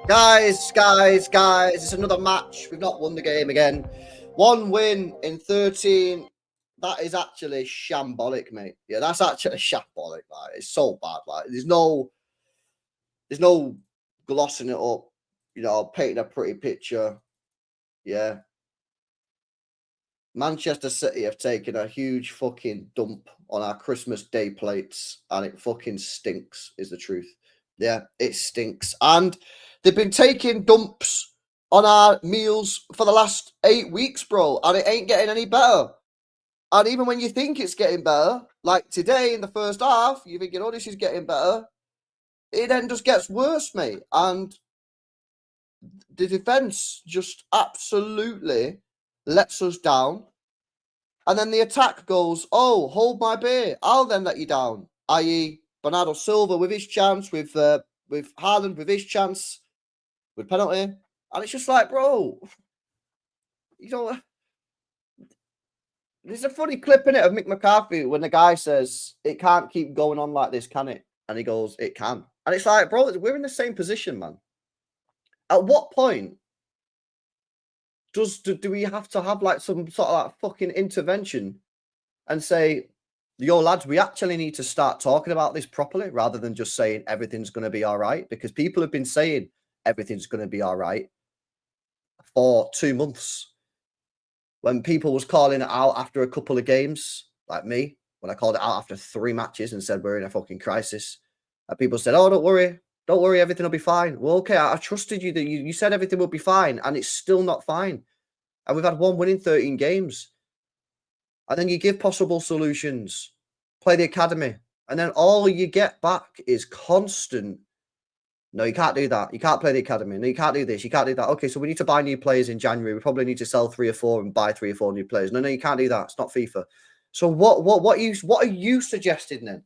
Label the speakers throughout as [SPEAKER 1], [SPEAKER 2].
[SPEAKER 1] Guys, it's another match. We've not won the game again. One win in 13. That is actually shambolic, mate. Yeah, that's actually shambolic. Like, it's so bad. Like, there's no glossing it up, painting a pretty picture. Yeah. Manchester City have taken a huge fucking dump on our Christmas Day plates, and it fucking stinks, is the truth. Yeah, it stinks. And they've been taking dumps on our meals for the last 8 weeks, bro, and it ain't getting any better. And even when you think it's getting better, like today in the first half, you're thinking, oh, this is getting better. It then just gets worse, mate. And the defence just absolutely lets us down. And then the attack goes, oh, hold my beer. I'll then let you down. I.e., Bernardo Silva with his chance, with Haaland with his chance, with penalty. And it's just like, bro, there's a funny clip in it of Mick McCarthy when the guy says, it can't keep going on like this, can it? And he goes, it can. And it's like, bro, we're in the same position, man. At what point do we have to have like some sort of like fucking intervention and say, yo, lads, we actually need to start talking about this properly rather than just saying everything's going to be all right? Because people have been saying everything's going to be all right for 2 months. When people was calling it out after a couple of games, like me, when I called it out after 3 matches and said we're in a fucking crisis, and people said, oh, don't worry, everything will be fine. Well, okay, I trusted you that you said everything will be fine, and it's still not fine. And we've had 1 win in 13 games. And then you give possible solutions, play the academy, and then all you get back is constant. No, you can't do that. You can't play the academy. No, you can't do this. You can't do that. Okay, so we need to buy new players in January. We probably need to sell 3 or 4 and buy 3 or 4 new players. No, you can't do that. It's not FIFA. So what are you suggesting then?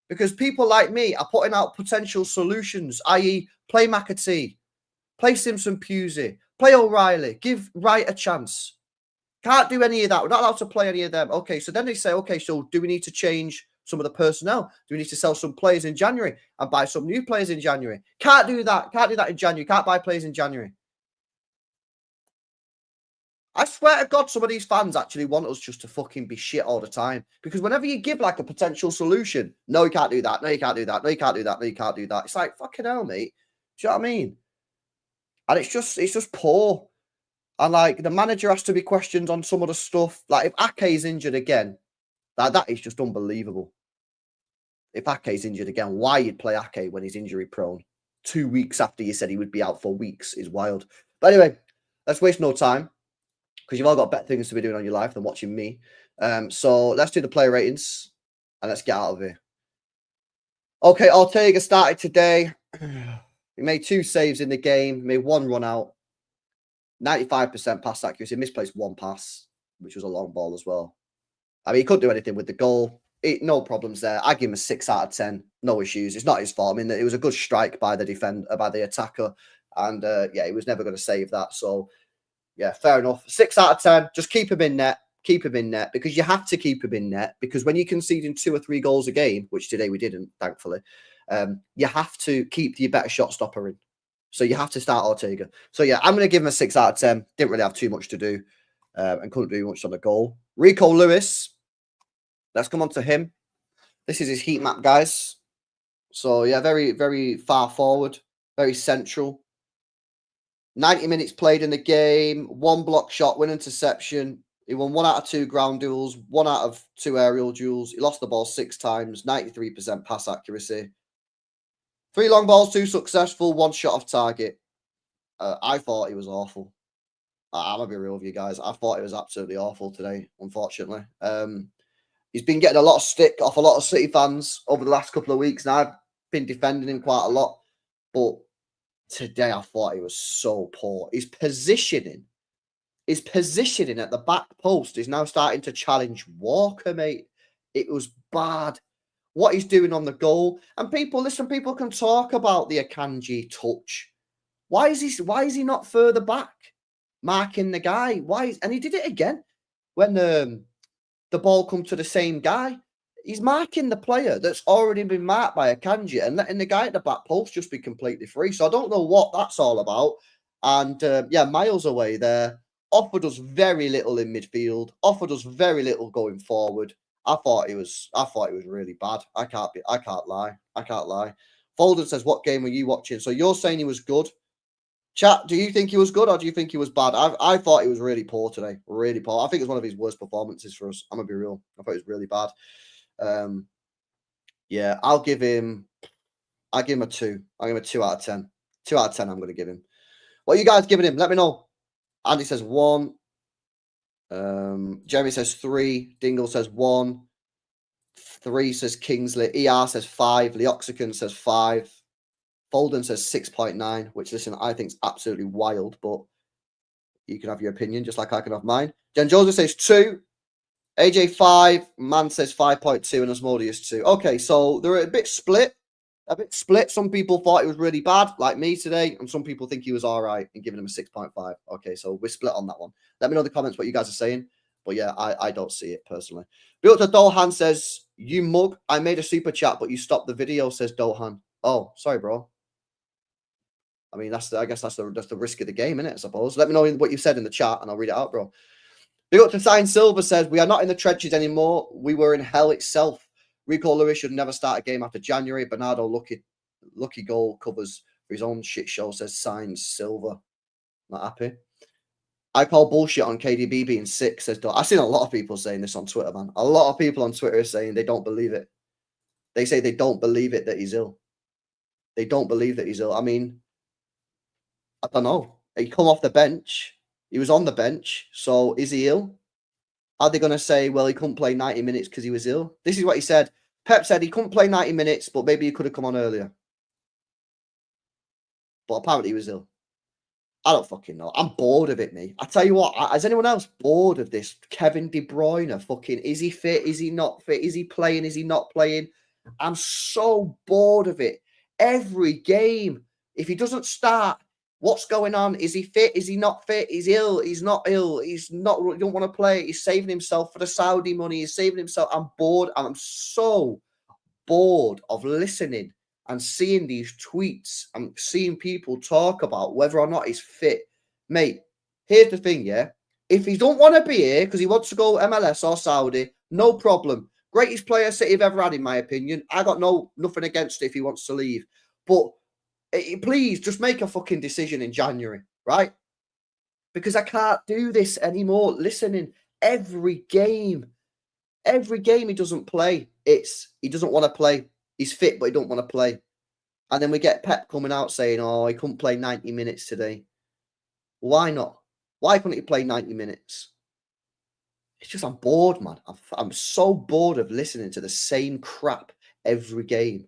[SPEAKER 1] Because people like me are putting out potential solutions, i.e., play McAtee, play Simpson Pusey, play O'Reilly, give Wright a chance. Can't do any of that. We're not allowed to play any of them. Okay, so then they say, okay, so do we need to change some of the personnel? Do we need to sell some players in January and buy some new players in January? Can't do that. Can't do that in January. Can't buy players in January. I swear to God, some of these fans actually want us just to fucking be shit all the time. Because whenever you give like a potential solution, no, you can't do that. No, you can't do that. No, you can't do that. No, you can't do that. It's like, fucking hell, mate. Do you know what I mean? And it's just poor. And like the manager has to be questioned on some of the stuff. Like if Ake's injured again, that is just unbelievable. If Ake's injured again, why you'd play Ake when he's injury prone 2 weeks after you said he would be out for weeks is wild. But anyway, let's waste no time because you've all got better things to be doing on your life than watching me. So let's do the player ratings and let's get out of here. Okay, Ortega started today. He made 2 saves in the game, made 1 run out. 95% pass accuracy, misplaced 1 pass, which was a long ball as well. I mean, he couldn't do anything with the goal. No problems there. I give him a 6 out of 10. No issues. It's not his fault. I mean, it was a good strike by the attacker. And yeah, he was never going to save that. So yeah, fair enough. 6 out of 10. Just keep him in net. Keep him in net because you have to keep him in net because when you're conceding 2 or 3 goals a game, which today we didn't, thankfully, you have to keep your better shot stopper in. So you have to start Ortega. So yeah, I'm going to give him a 6 out of 10. Didn't really have too much to do and couldn't do much on the goal. Rico Lewis. Let's come on to him. This is his heat map, guys. So yeah, very, very far forward. Very central. 90 minutes played in the game. 1 block shot, 1 interception. He won 1 out of 2 ground duels. 1 out of 2 aerial duels. He lost the ball 6 times. 93% pass accuracy. 3 long balls, 2 successful, 1 shot off target. I thought he was awful. I'm going to be real with you guys. I thought he was absolutely awful today, unfortunately. He's been getting a lot of stick off a lot of City fans over the last couple of weeks, and I've been defending him quite a lot. But today I thought he was so poor. His positioning at the back post is now starting to challenge Walker, mate. It was bad. What he's doing on the goal. And people can talk about the Akanji touch. Why is he not further back marking the guy? And he did it again when the ball come to the same guy. He's marking the player that's already been marked by Akanji and letting the guy at the back post just be completely free. So I don't know what that's all about. And yeah, miles away there. Offered us very little in midfield. Offered us very little going forward. I thought he was really bad. I can't lie. Foden says, "What game were you watching?" So you're saying he was good. Chat, do you think he was good or do you think he was bad? I thought he was really poor today. Really poor. I think it was one of his worst performances for us. I'm gonna be real. I thought it was really bad. Yeah, I'll give him a 2. I'll give him a 2 out of 10. 2 out of 10 I'm gonna give him. What are you guys giving him? Let me know. Andy says 1. Jeremy says 3. Dingle says 1. 3 says Kingsley. ER says 5. Leoxicon says 5. Foden says 6.9, which, listen, I think is absolutely wild, but you can have your opinion just like I can have mine. Jen Joseph says 2. AJ 5. Man says 5.2 and Asmodeus 2. Okay, so they're a bit split. Some people thought it was really bad, like me today, and some people think he was all right and giving him a 6.5. Okay, so we're split on that one. Let me know in the comments what you guys are saying. But yeah, I don't see it personally. Built to Dohan says, "You mug, I made a super chat, but you stopped the video," says Dohan. Oh, sorry, bro. I mean, I guess that's the risk of the game, innit, I suppose. Let me know what you said in the chat and I'll read it out, bro. Big up to Sign Silva says, "We are not in the trenches anymore. We were in hell itself. Rico Lewis should never start a game after January. Bernardo lucky goal covers for his own shit show," says Sign Silva. Not happy. "I call bullshit on KDB being sick," says Doc. I've seen a lot of people saying this on Twitter, man. A lot of people on Twitter are saying they don't believe it. They say they don't believe it that he's ill. They don't believe that he's ill. I mean, I don't know. He come off the bench. He was on the bench. So is he ill? Are they going to say, well, he couldn't play 90 minutes because he was ill? This is what he said. Pep said he couldn't play 90 minutes, but maybe he could have come on earlier. But apparently he was ill. I don't fucking know. I'm bored of it, mate. I tell you what, is anyone else bored of this? Kevin De Bruyne, fucking, is he fit? Is he not fit? Is he playing? Is he not playing? I'm so bored of it. Every game, if he doesn't start, what's going on? Is he fit? Is he not fit? He's ill. He's not ill. He's not. He don't want to play. He's saving himself for the Saudi money. He's saving himself. I'm bored. I'm so bored of listening and seeing these tweets and seeing people talk about whether or not he's fit. Mate, here's the thing, yeah? If he don't want to be here because he wants to go MLS or Saudi, no problem. Greatest player City have ever had, in my opinion. I got nothing against it if he wants to leave. But please, just make a fucking decision in January, right? Because I can't do this anymore. Listening every game he doesn't play. He doesn't want to play. He's fit, but he don't want to play. And then we get Pep coming out saying, oh, he couldn't play 90 minutes today. Why not? Why couldn't he play 90 minutes? It's just, I'm bored, man. I'm so bored of listening to the same crap every game.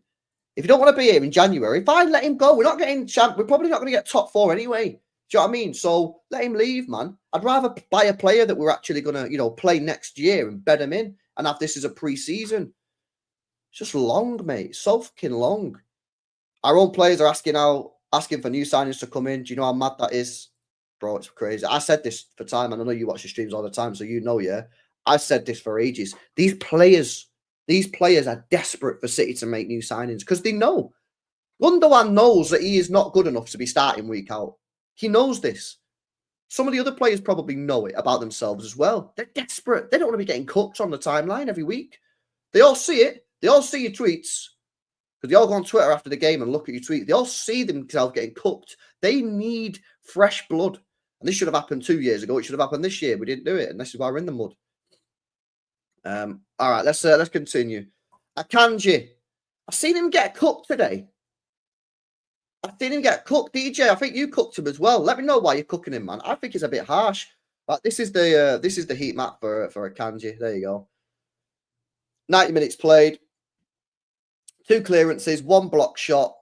[SPEAKER 1] If you don't want to be here in January, fine, let him go. We're probably not going to get top 4 anyway. Do you know what I mean? So let him leave, man. I'd rather buy a player that we're actually going to, play next year and bed him in and have this as a pre-season. It's just long, mate. So fucking long. Our own players are asking for new signings to come in. Do you know how mad that is? Bro, it's crazy. I said this for time, and I know you watch the streams all the time, so you know, yeah. I said this for ages. These players are desperate for City to make new signings because they know. Gundogan knows that he is not good enough to be starting week out. He knows this. Some of the other players probably know it about themselves as well. They're desperate. They don't want to be getting cooked on the timeline every week. They all see it. They all see your tweets. Because they all go on Twitter after the game and look at your tweets. They all see themselves getting cooked. They need fresh blood. And this should have happened 2 years ago. It should have happened this year. We didn't do it. And this is why we're in the mud. All right, let's continue. Akanji. I've seen him get cooked today. I've seen him get cooked. DJ, I think you cooked him as well. Let me know why you're cooking him, man. I think it's a bit harsh. But this is the heat map for Akanji. There you go. 90 minutes played. 2 clearances, 1 block shot,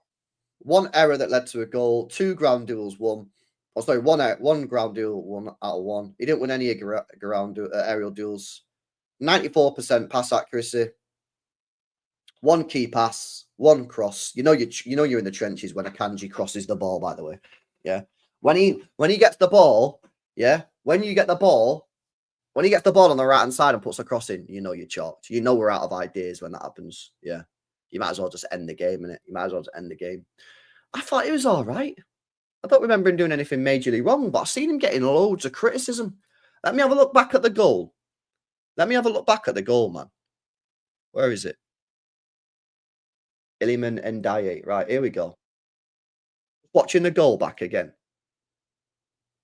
[SPEAKER 1] 1 error that led to a goal, 2 ground duels won. Oh, sorry, one ground duel, 1 out of 1. He didn't win any aerial duels. 94% pass accuracy. 1 key pass, 1 cross. You know you're in the trenches when Akanji crosses the ball, by the way. Yeah. When he gets the ball, yeah, when you get the ball, When he gets the ball on the right-hand side and puts a cross in, you know you're chalked. You know we're out of ideas when that happens. Yeah. You might as well just end the game, innit? You might as well just end the game. I thought he was all right. I don't remember him doing anything majorly wrong, but I've seen him getting loads of criticism. Let me have a look back at the goal. Let me have a look back at the goal, man. Where is it? Iliman Ndiaye. Right, here we go. Watching the goal back again.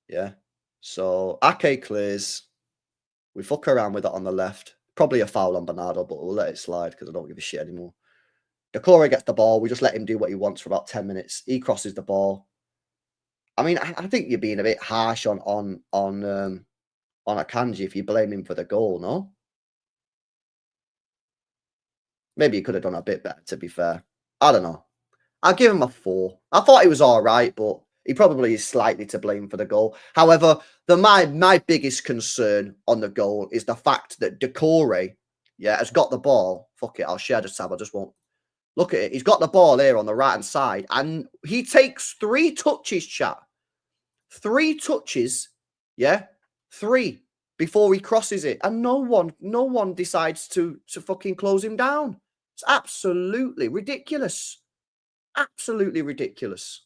[SPEAKER 1] Yeah. So, Ake clears. We fuck around with it on the left. Probably a foul on Bernardo, but we'll let it slide because I don't give a shit anymore. Decore gets the ball. We just let him do what he wants for about 10 minutes. He crosses the ball. I mean, I think you're being a bit harsh on Akanji if you blame him for the goal, no? Maybe he could have done a bit better, to be fair. I don't know. I'll give him a 4. I thought he was all right, but he probably is slightly to blame for the goal. However, my biggest concern on the goal is the fact that Decore, has got the ball. Fuck it, I'll share the tab. I just won't. Look at it. He's got the ball here on the right-hand side, and he takes 3 touches, chat. 3 touches, 3 before he crosses it, and no one decides to fucking close him down. It's absolutely ridiculous. Absolutely ridiculous.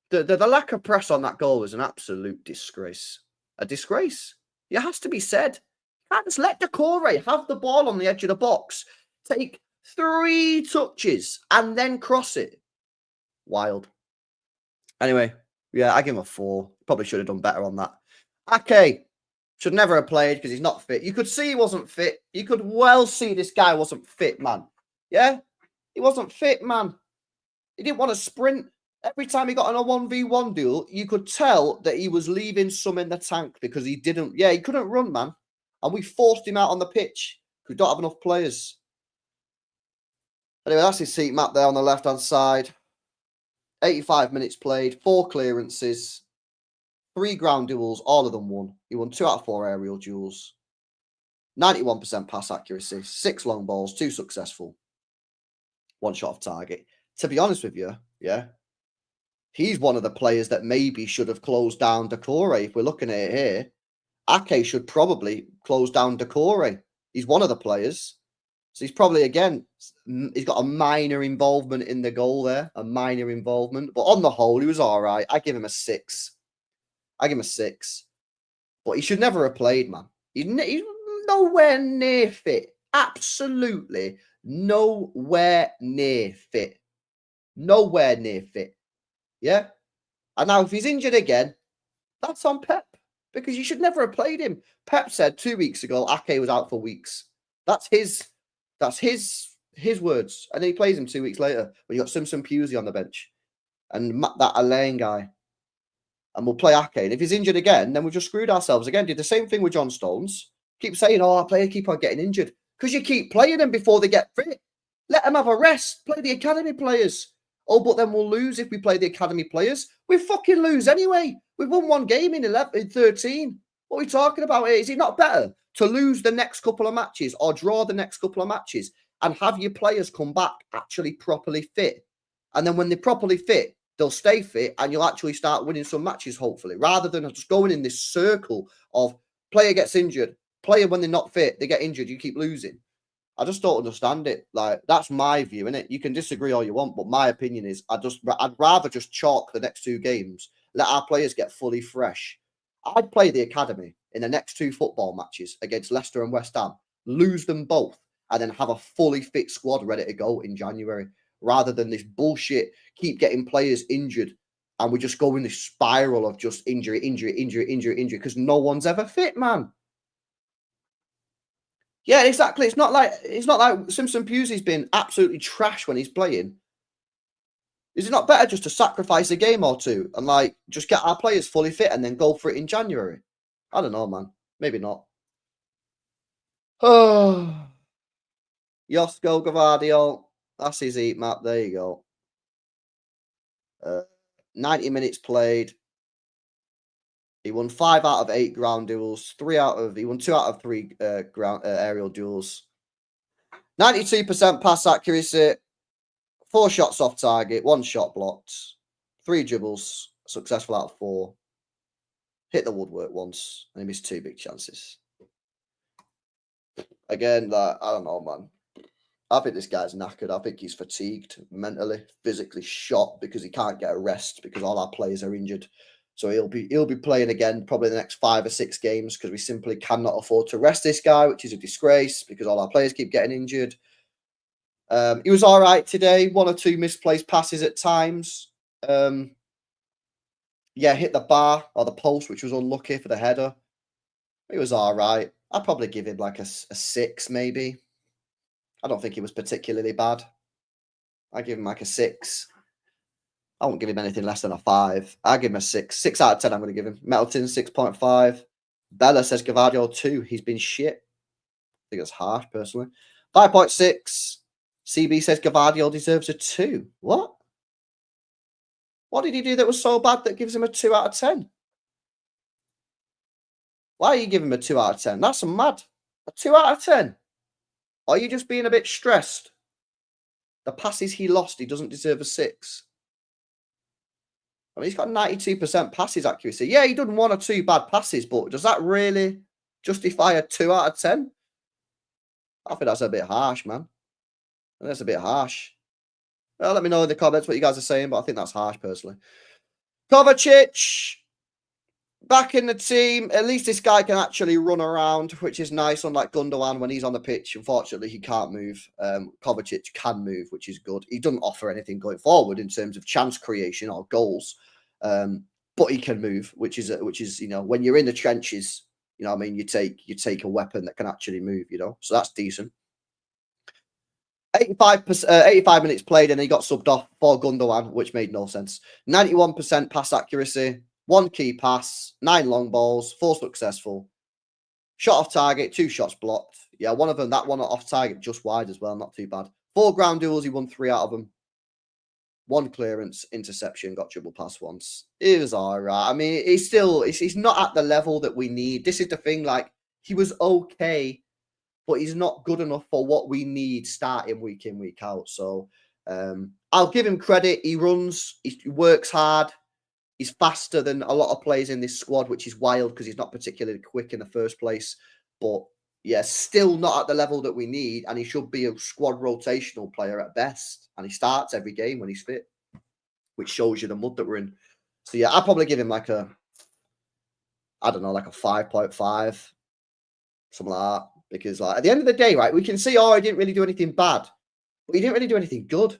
[SPEAKER 1] The lack of press on that goal was an absolute disgrace. A disgrace. It has to be said. You can't just let Decore have the ball on the edge of the box, take 3 touches, and then cross it. Wild. Anyway, yeah, I give him a 4. Probably should have done better on that. Ake should never have played because he's not fit. You could see he wasn't fit. You could well see this guy wasn't fit, man. Yeah? He wasn't fit, man. He didn't want to sprint. Every time he got on a 1v1 duel, you could tell that he was leaving some in the tank because he didn't. Yeah, he couldn't run, man. And we forced him out on the pitch because we don't have enough players. Anyway, that's his seat map there on the left-hand side. 85 minutes played, 4 clearances, 3 ground duels, all of them won. He won 2 out of 4 aerial duels. 91% pass accuracy, 6 long balls, 2 successful. 1 shot off target. To be honest with you, he's one of the players that maybe should have closed down Decore. If we're looking at it here, Ake should probably close down Decore. He's one of the players. So he's probably, again, he's got a minor involvement in the goal there, a minor involvement. But on the whole, he was all right. I give him a 6. I give him a 6. But he should never have played, man. He's nowhere near fit. Absolutely nowhere near fit. Nowhere near fit. Yeah? And now if he's injured again, that's on Pep. Because you should never have played him. Pep said 2 weeks ago, Ake was out for weeks. That's his words. And then he plays him 2 weeks later when you got Simpson Pusey on the bench. And that Alain guy. And we'll play Ake. And if he's injured again, then we've just screwed ourselves again. Did the same thing with John Stones. Keep saying, our player keep on getting injured. Because you keep playing them before they get fit. Let them have a rest. Play the academy players. Oh, but then we'll lose if we play the academy players. We fucking lose anyway. We've won 1 game in 13. What are we talking about here? Is it not better to lose the next couple of matches or draw the next couple of matches and have your players come back actually properly fit? And then when they're properly fit, they'll stay fit and you'll actually start winning some matches, hopefully, rather than just going in this circle of player gets injured, player when they're not fit, they get injured, you keep losing. I just don't understand it. Like, that's my view, innit? You can disagree all you want, but my opinion is I'd rather just chalk the next 2 games, let our players get fully fresh. I'd play the academy in the next 2 football matches against Leicester and West Ham, lose them both, and then have a fully fit squad ready to go in January, rather than this bullshit, keep getting players injured, and we just go in this spiral of just injury, because no one's ever fit, man. Yeah, exactly. It's not like Simpson Pusey's been absolutely trash when he's playing. Is it not better just to sacrifice a game or 2 and just get our players fully fit and then go for it in January? I don't know, man. Maybe not. Oh, Josko Gvardiol. That's his heat map. There you go. 90 minutes played. He won 5 out of 8 ground duels. He won 2 out of 3 ground aerial duels. 92% pass accuracy. 4 shots off target. 1 shot blocked. 3 dribbles successful out of 4. Hit the woodwork once, and he missed 2 big chances. Again, I don't know, man. I think this guy's knackered. I think he's fatigued mentally, physically shot because he can't get a rest because all our players are injured. So he'll be playing again probably the next 5 or 6 games because we simply cannot afford to rest this guy, which is a disgrace because all our players keep getting injured. He was all right today. 1 or 2 misplaced passes at times. Yeah, hit the bar or the post, which was unlucky for the header. He was all right. I'd probably give him like a 6, maybe. I don't think he was particularly bad. I give him like a 6. I won't give him anything less than a 5. I give him a 6. 6 out of 10. I'm going to give him. Melton 6.5. Bella says Gvardiol 2. He's been shit. I think that's harsh, personally. 5.6. CB says Gvardiol deserves a 2. What? What did he do that was so bad that gives him a 2 out of 10? Why are you giving him a 2 out of 10? That's mad. A 2 out of 10. Are you just being a bit stressed? The passes he lost, he doesn't deserve a 6. I mean, he's got 92% passes accuracy. Yeah, he done 1 or 2 bad passes, but does that really justify a 2 out of 10? I think that's a bit harsh, man. That's a bit harsh. Well, let me know in the comments what you guys are saying, but I think that's harsh, personally. Kovacic, back in the team. At least this guy can actually run around, which is nice, unlike Gundogan when he's on the pitch. Unfortunately, he can't move. Kovacic can move, which is good. He doesn't offer anything going forward in terms of chance creation or goals, but he can move, which is when you're in the trenches, you know what I mean, you take a weapon that can actually move, so that's decent. 85 minutes played, and he got subbed off for Gundogan, which made no sense. 91% pass accuracy, 1 key pass, 9 long balls, 4 successful. Shot off target, 2 shots blocked. Yeah, one of them, that one off target, just wide as well, not too bad. 4 ground duels, he won 3 out of them. 1 clearance, interception, got dribble pass once. It was all right. I mean, he's not at the level that we need. This is the thing, like, he was okay, but he's not good enough for what we need starting week in, week out. So I'll give him credit. He runs, he works hard. He's faster than a lot of players in this squad, which is wild because he's not particularly quick in the first place. But yeah, still not at the level that we need. And he should be a squad rotational player at best. And he starts every game when he's fit, which shows you the mud that we're in. So yeah, I'll probably give him like a 5.5, something like that. Because at the end of the day, right, we can see, he didn't really do anything bad, but he didn't really do anything good.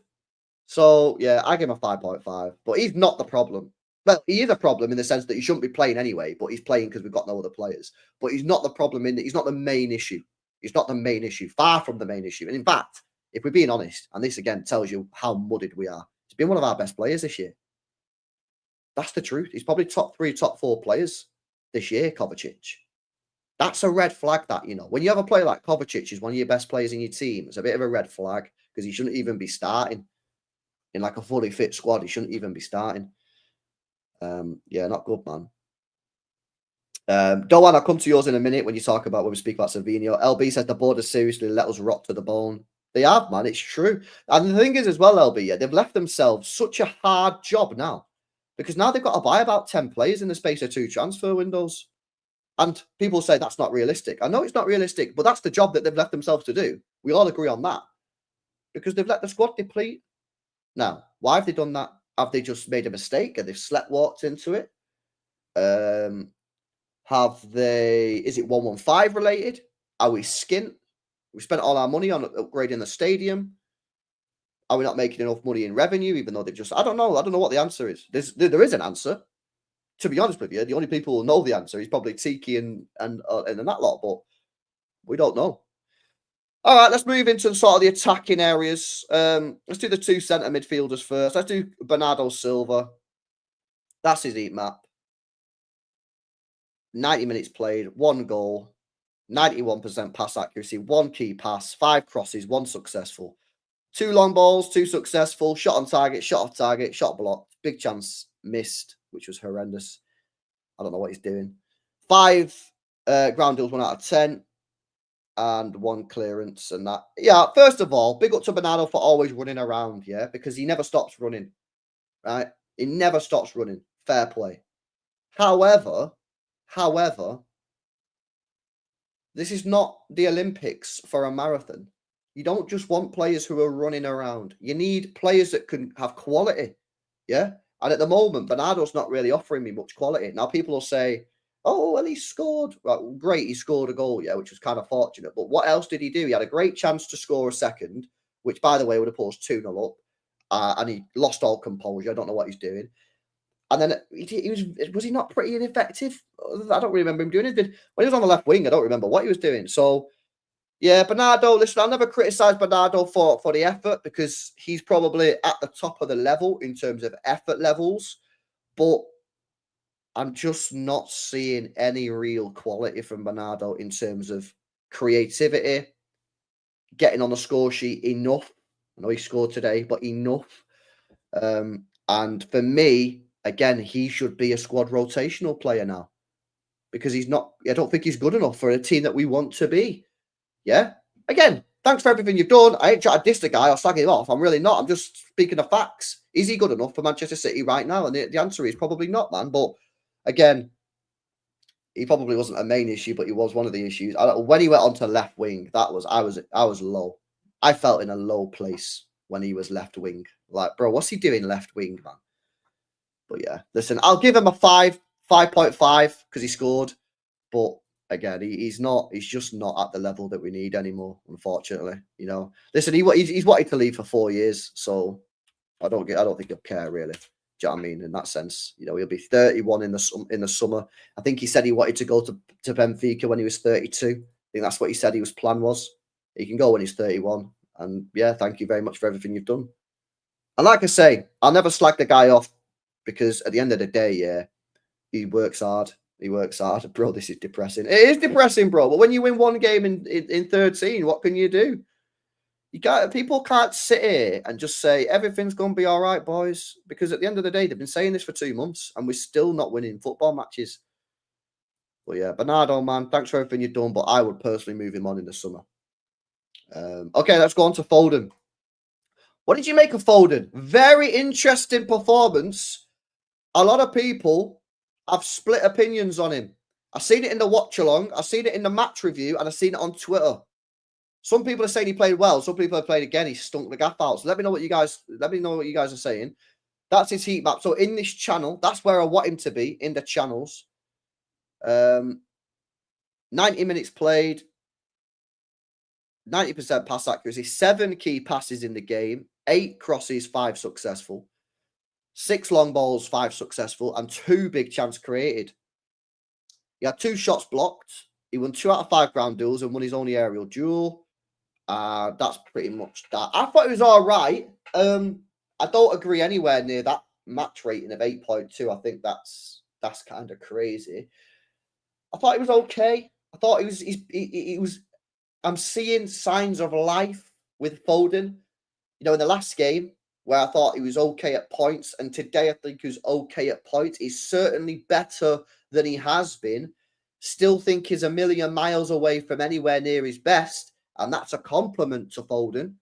[SPEAKER 1] So yeah, I give him a 5.5, but he's not the problem. Well, he is a problem in the sense that he shouldn't be playing anyway, but he's playing because we've got no other players. But he's not the problem in that he's not the main issue. He's not the main issue, far from the main issue. And in fact, if we're being honest, and this again tells you how muddied we are, he's been one of our best players this year. That's the truth. He's probably top 3, top 4 players this year, Kovacic. That's a red flag that, when you have a player like Kovacic is one of your best players in your team, it's a bit of a red flag because he shouldn't even be starting in like a fully fit squad. He shouldn't even be starting. Yeah, not good, man. Doan, I'll come to yours in a minute when we speak about Savinho. LB said the board has seriously let us rot to the bone. They have, man. It's true. And the thing is as well, LB, they've left themselves such a hard job now because now they've got to buy about 10 players in the space of 2 transfer windows. And people say that's not realistic. I know it's not realistic, but that's the job that they've left themselves to do. We all agree on that. Because they've let the squad deplete. Now, why have they done that? Have they just made a mistake? Have they walked into it? Is it 115 related? Are we skint? We spent all our money on upgrading the stadium. Are we not making enough money in revenue, even though I don't know. I don't know what the answer is. There is an answer. To be honest with you, the only people who know the answer is probably Tiki and that lot, but we don't know. All right, let's move into sort of the attacking areas. Let's do the 2 centre midfielders first. Let's do Bernardo Silva. That's his heat map. 90 minutes played, 1 goal, 91% pass accuracy, 1 key pass, 5 crosses, 1 successful. 2 long balls, 2 successful, shot on target, shot off target, shot blocked, big chance missed, which was horrendous. I don't know what he's doing. 5 ground deals, 1 out of 10, and 1 clearance. And that, yeah, first of all, big up to Bernardo for always running around, yeah, because he never stops running, right? He never stops running. Fair play. However, However, this is not the Olympics for a marathon. You don't just want players who are running around. You need players that can have quality. Yeah. And at the moment, Bernardo's not really offering me much quality. Now, people will say, oh, well, he scored. Well, great, he scored a goal, yeah, which was kind of fortunate. But what else did he do? He had a great chance to score a second, which, by the way, would have put us 2-0 up. And he lost all composure. I don't know what he's doing. And then was he not pretty ineffective? I don't remember him doing anything. When he was on the left wing, I don't remember what he was doing. So, yeah, Bernardo, listen, I'll never criticise Bernardo for the effort because he's probably at the top of the level in terms of effort levels. But I'm just not seeing any real quality from Bernardo in terms of creativity, getting on the score sheet enough. I know he scored today, but enough. And for me, again, he should be a squad rotational player now because he's not. I don't think he's good enough for a team that we want to be. Yeah. Again, thanks for everything you've done. I ain't trying to diss the guy or slag him off. I'm really not. I'm just speaking of facts. Is he good enough for Manchester City right now? And the answer is probably not, man. But again, he probably wasn't a main issue, but he was one of the issues. When he went onto left wing, I was low. I felt in a low place when he was left wing. Like, bro, what's he doing left wing, man? But yeah, listen, I'll give him a 5.5 because he scored. But again, he's just not at the level that we need anymore, unfortunately. You know, listen, he's wanted to leave for 4 years, so I don't think he'll care really. Do you know what I mean? In that sense, you know, he'll be 31 in the summer. I think he said he wanted to go to Benfica when he was 32. I think that's what he said his plan was. He can go when he's 31. And yeah, thank you very much for everything you've done. And like I say, I'll never slag the guy off because at the end of the day, yeah, he works hard. He works hard. Bro, this is depressing. It is depressing, bro. But when you win one game in 13, what can you do? People can't sit here and just say everything's going to be all right, boys. Because at the end of the day, they've been saying this for 2 months and we're still not winning football matches. But yeah, Bernardo, man, thanks for everything you've done. But I would personally move him on in the summer. Okay, let's go on to Foden. What did you make of Foden? Very interesting performance. A lot of people have split opinions on him. I've seen it in the watch along, I've seen it in the match review, and I've seen it on Twitter. Some people are saying he played well. Some people have played again. He stunk the gaff out. So let me know what you guys are saying. That's his heat map. So in this channel, that's where I want him to be in the channels. 90 minutes played, 90% pass accuracy, 7 key passes in the game, 8 crosses, 5 successful, 6 long balls, 5 successful, and 2 big chances created. He had 2 shots blocked. He won 2 out of 5 ground duels and won his only aerial duel. That's pretty much that. I thought it was all right. I don't agree anywhere near that match rating of 8.2. I think that's kind of crazy. I thought it was okay. I thought he was. I'm seeing signs of life with Foden. You know, in the last game where I thought he was okay at points, and today I think he was okay at points. He's certainly better than he has been. Still think he's a million miles away from anywhere near his best, and that's a compliment to Foden,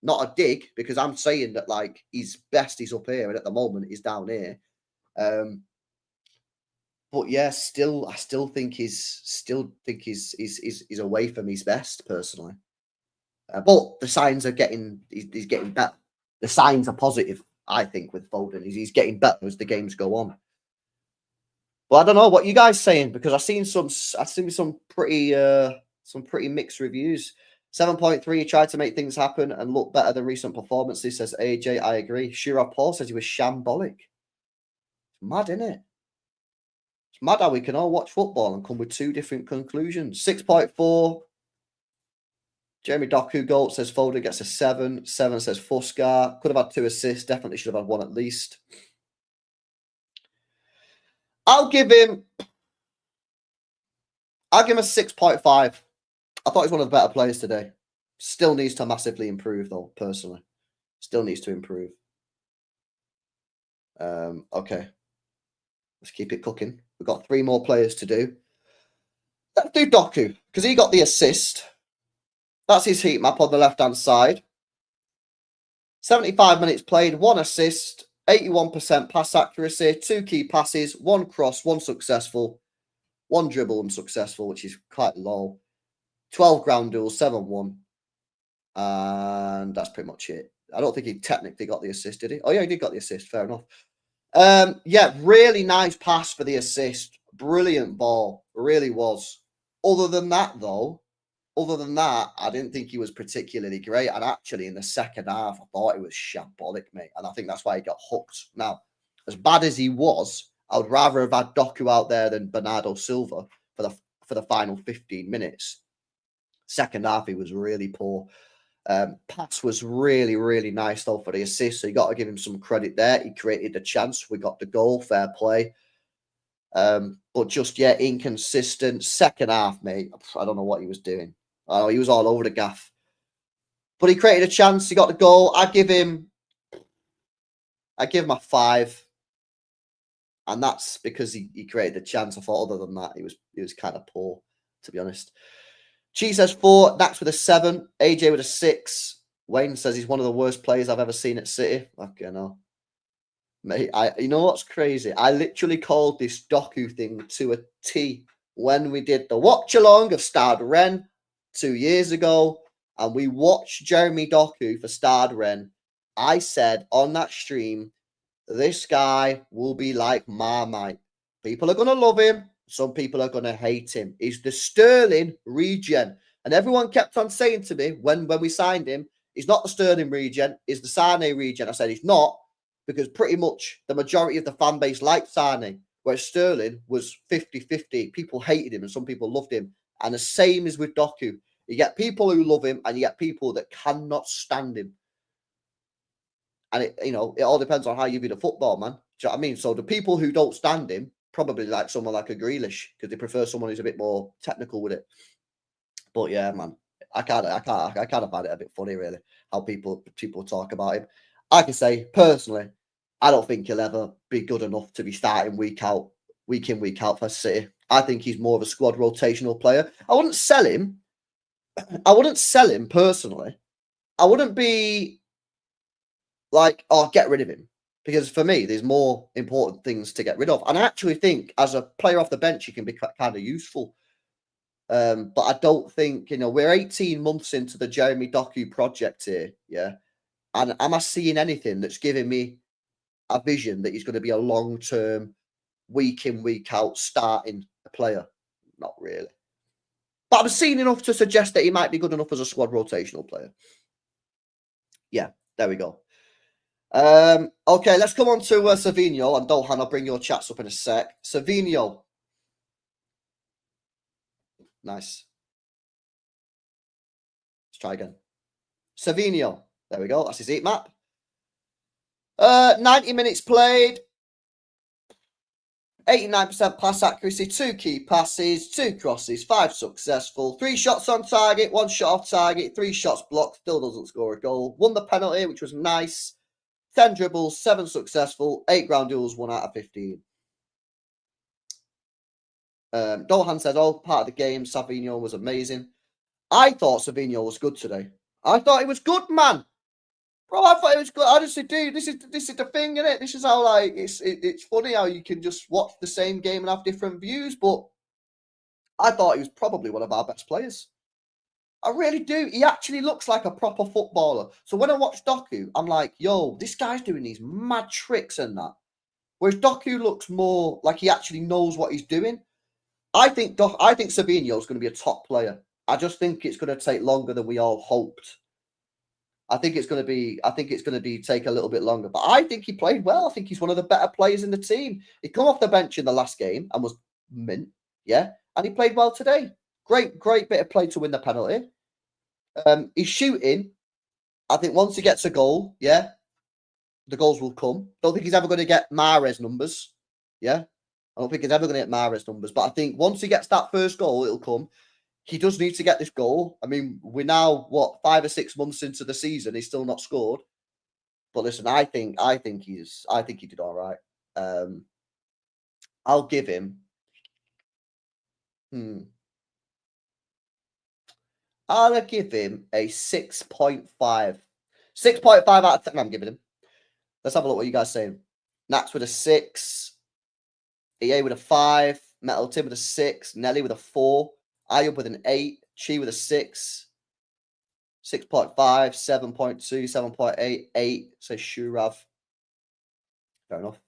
[SPEAKER 1] not a dig, because I'm saying that like his best is up here, and at the moment he's down here. But yeah, I still think he's away from his best personally. But the signs are he's getting better. The signs are positive, I think, with Foden. He's getting better as the games go on. Well, I don't know what you guys saying because I've seen some pretty mixed reviews. 7.3 tried to make things happen and look better than recent performances, says AJ. I agree. Shira Paul says he was shambolic. It's mad, isn't it? It's mad how we can all watch football and come with 2 different conclusions. 6.4. Jeremy Doku Gold says Foden gets a 7. 7 says Fuscar. Could have had 2 assists. Definitely should have had 1 at least. I'll give him a 6.5. I thought he's one of the better players today. Still needs to massively improve, though, personally. Still needs to improve. Okay. Let's keep it cooking. We've got 3 more players to do. Let's do Doku, because he got the assist. That's his heat map on the left-hand side. 75 minutes played, 1 assist, 81% pass accuracy, 2 key passes, 1 cross, 1 successful. 1 dribble unsuccessful, which is quite low. 12 ground duels, 7-1. And that's pretty much it. I don't think he technically got the assist, did he? Oh, yeah, he did got the assist. Fair enough. Yeah, really nice pass for the assist. Brilliant ball. Really was. Other than that, I didn't think he was particularly great. And actually, in the second half, I thought he was shambolic, mate. And I think that's why he got hooked. Now, as bad as he was, I would rather have had Doku out there than Bernardo Silva for the final 15 minutes. Second half, he was really poor. Pass was really, really nice, though, for the assist. So you got to give him some credit there. He created the chance. We got the goal. Fair play. But just, yeah, inconsistent. Second half, mate. I don't know what he was doing. Oh, he was all over the gaff. But he created a chance. He got the goal. I give him a 5. And that's because he created the chance. I thought other than that, he was kind of poor, to be honest. Chi says 4. Nax with a 7. AJ with a 6. Wayne says he's one of the worst players I've ever seen at City. Okay, no. Mate, you know what's crazy? I literally called this Doku thing to a T when we did the watch along of Stade Rennes 2 years ago, and we watched Jeremy Doku for Stade Rennes. I said on that stream, this guy will be like Marmite. People are going to love him. Some people are going to hate him. He's the Sterling regen. And everyone kept on saying to me when we signed him, he's not the Sterling regen, he's the Sane regen. I said he's not, because pretty much the majority of the fan base liked Sane, whereas Sterling was 50-50. People hated him and some people loved him. And the same is with Doku. You get people who love him and you get people that cannot stand him. And it all depends on how you view the football, man. Do you know what I mean? So the people who don't stand him probably like someone like a Grealish because they prefer someone who's a bit more technical with it. But yeah, man, I kind of find it a bit funny, really, how people talk about him. I can say personally, I don't think he'll ever be good enough to be starting week in, week out for City. I think he's more of a squad rotational player. I wouldn't sell him personally. I wouldn't be like, oh, get rid of him. Because for me, there's more important things to get rid of. And I actually think as a player off the bench, he can be kind of useful. But I don't think, we're 18 months into the Jeremy Doku project here. Yeah. And am I seeing anything that's giving me a vision that he's going to be a long-term, week in, week out starting player? Not really. But I'm seeing enough to suggest that he might be good enough as a squad rotational player. Yeah, there we go. Okay, let's come on to Savinho. And Dohan, I'll bring your chats up in a sec. Savinho. Nice. Let's try again. Savinho. There we go. That's his heat map. 90 minutes played. 89% pass accuracy, 2 key passes, 2 crosses, 5 successful, 3 shots on target, 1 shot off target, 3 shots blocked, still doesn't score a goal. Won the penalty, which was nice. 10 dribbles, 7 successful, 8 ground duels, 1 out of 15. Dohan said, all part of the game, Savinho was amazing. I thought Savinho was good today. I thought he was good, man. Bro, I thought it was good. Honestly, dude, this is the thing, isn't it? This is how, like, it's funny how you can just watch the same game and have different views, but I thought he was probably one of our best players. I really do. He actually looks like a proper footballer. So when I watch Doku, I'm like, yo, this guy's doing these mad tricks and that. Whereas Doku looks more like he actually knows what he's doing. I think Savinho is going to be a top player. I just think it's going to take longer than we all hoped. I think it's going to be take a little bit longer, but I think he played well. I think he's one of the better players in the team. He come off the bench in the last game and was mint, yeah, and he played well today. Great bit of play to win the penalty. He's shooting. I think once he gets a goal, yeah, the goals will come. Don't think he's ever going to get Mahrez numbers, yeah. I don't think he's ever going to get Mahrez numbers, but I think once he gets that first goal, it'll come. He does need to get this goal. I mean, we're now 5 or 6 months into the season. He's still not scored. But listen, I think he did all right. I'll give him. I'll give him a 6.5. 6.5 out of 10. I'm giving him. Let's have a look what you guys saying. Nats with a 6. EA with a 5. Metalton with a 6. Nelly with a 4. Ayub with an 8. Chi with a 6. 6.5, 7.2, 7.8, 8, says Shurav. Fair enough.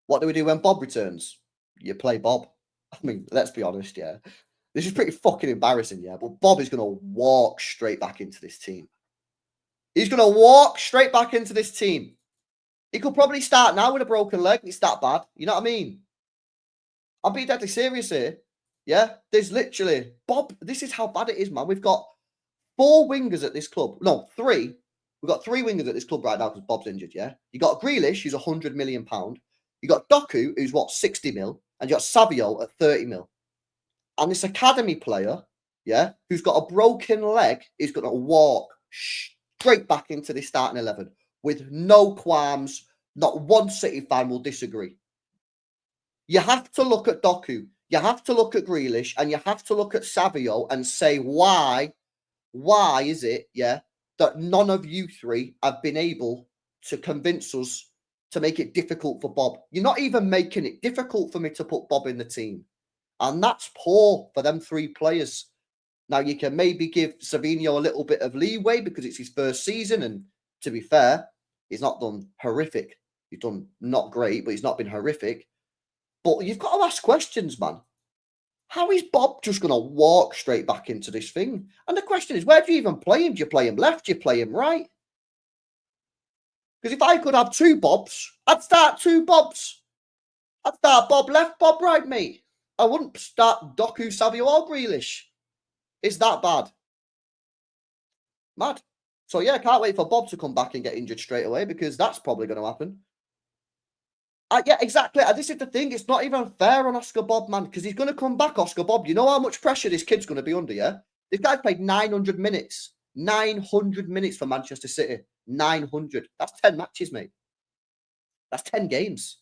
[SPEAKER 1] What do we do when Bob returns? You play Bob. I mean, let's be honest, yeah. This is pretty fucking embarrassing, yeah. But Bob is going to walk straight back into this team. He's going to walk straight back into this team. He could probably start now with a broken leg. It's that bad. You know what I mean? I'm being deadly serious here. Yeah? There's literally... Bob, this is how bad it is, man. We've got 4 wingers at this club. No, 3. We've got 3 wingers at this club right now because Bob's injured, yeah? You got Grealish, who's £100 million. You got Doku, who's what, 60 mil. And you got Savinho at 30 mil. And this academy player, yeah, who's got a broken leg, is going to walk straight back into this starting 11 with no qualms. Not one City fan will disagree. You have to look at Doku, you have to look at Grealish, and you have to look at Savinho and say, why is it, yeah, that none of you 3 have been able to convince us to make it difficult for Bob? You're not even making it difficult for me to put Bob in the team. And that's poor for them 3 players. Now, you can maybe give Savinho a little bit of leeway because it's his first season. And to be fair, he's not done horrific. He's done not great, but he's not been horrific. But you've got to ask questions, man. How is Bob just going to walk straight back into this thing? And the question is, where do you even play him? Do you play him left? Do you play him right? Because if I could have 2 Bobs, I'd start 2 Bobs. I'd start Bob left, Bob right, mate. I wouldn't start Doku, Savinho or Grealish. It's that bad. Mad. So, yeah, I can't wait for Bob to come back and get injured straight away because that's probably going to happen. Yeah, exactly. And this is the thing. It's not even fair on Oscar Bob, man, because he's going to come back, Oscar Bob. You know how much pressure this kid's going to be under, yeah? This guy's played 900 minutes. 900 minutes for Manchester City. 900. That's 10 matches, mate. That's 10 games.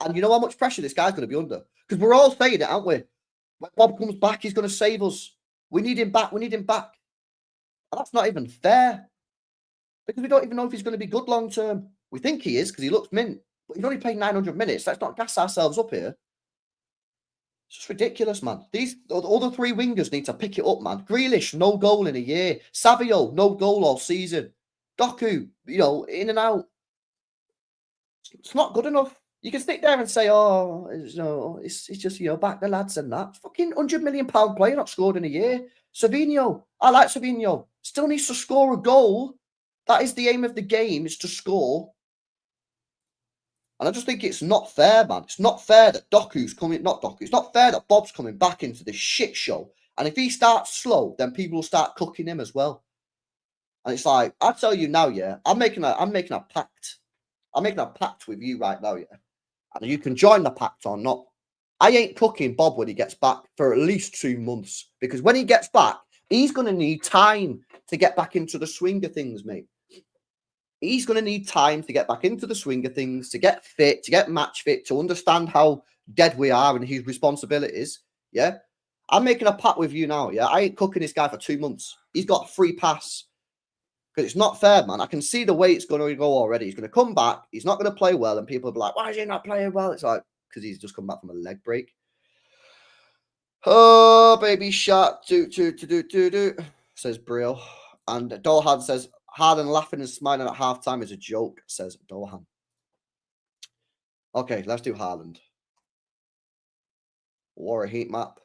[SPEAKER 1] And you know how much pressure this guy's going to be under? Because we're all saying it, aren't we? When Bob comes back, he's going to save us. We need him back. We need him back. And that's not even fair. Because we don't even know if he's going to be good long term. We think he is because he looks mint. But he's only played 900 minutes. Let's not gas ourselves up here. It's just ridiculous, man. All the 3 wingers need to pick it up, man. Grealish, no goal in a year. Savinho, no goal all season. Doku, you know, in and out. It's not good enough. You can sit there and say, oh, it's just, you know, back the lads and that. Fucking £100 million player not scored in a year. Savinho, I like Savinho. Still needs to score a goal. That is the aim of the game, is to score. And I just think it's not fair, man. It's not fair that Doku's coming, not Doku. It's not fair that Bob's coming back into this shit show. And if he starts slow, then people will start cooking him as well. And it's like, I tell you now, yeah, I'm making a pact. I'm making a pact with you right now, yeah. And you can join the pact or not. I ain't cooking Bob when he gets back for at least 2 months. Because when he gets back, he's going to need time to get back into the swing of things, mate. He's going to need time to get back into the swing of things, to get fit, to get match fit, to understand how dead we are and his responsibilities. Yeah. I'm making a pact with you now. Yeah. I ain't cooking this guy for 2 months. He's got a free pass. Because it's not fair, man. I can see the way it's going to go already. He's going to come back. He's not going to play well. And people will be like, why is he not playing well? It's like, because he's just come back from a leg break. Oh, baby shark. Do, says Brill. And Dolhan says, Haaland laughing and smiling at halftime is a joke, says Dolhan. Okay, let's do Haaland. War a heat map.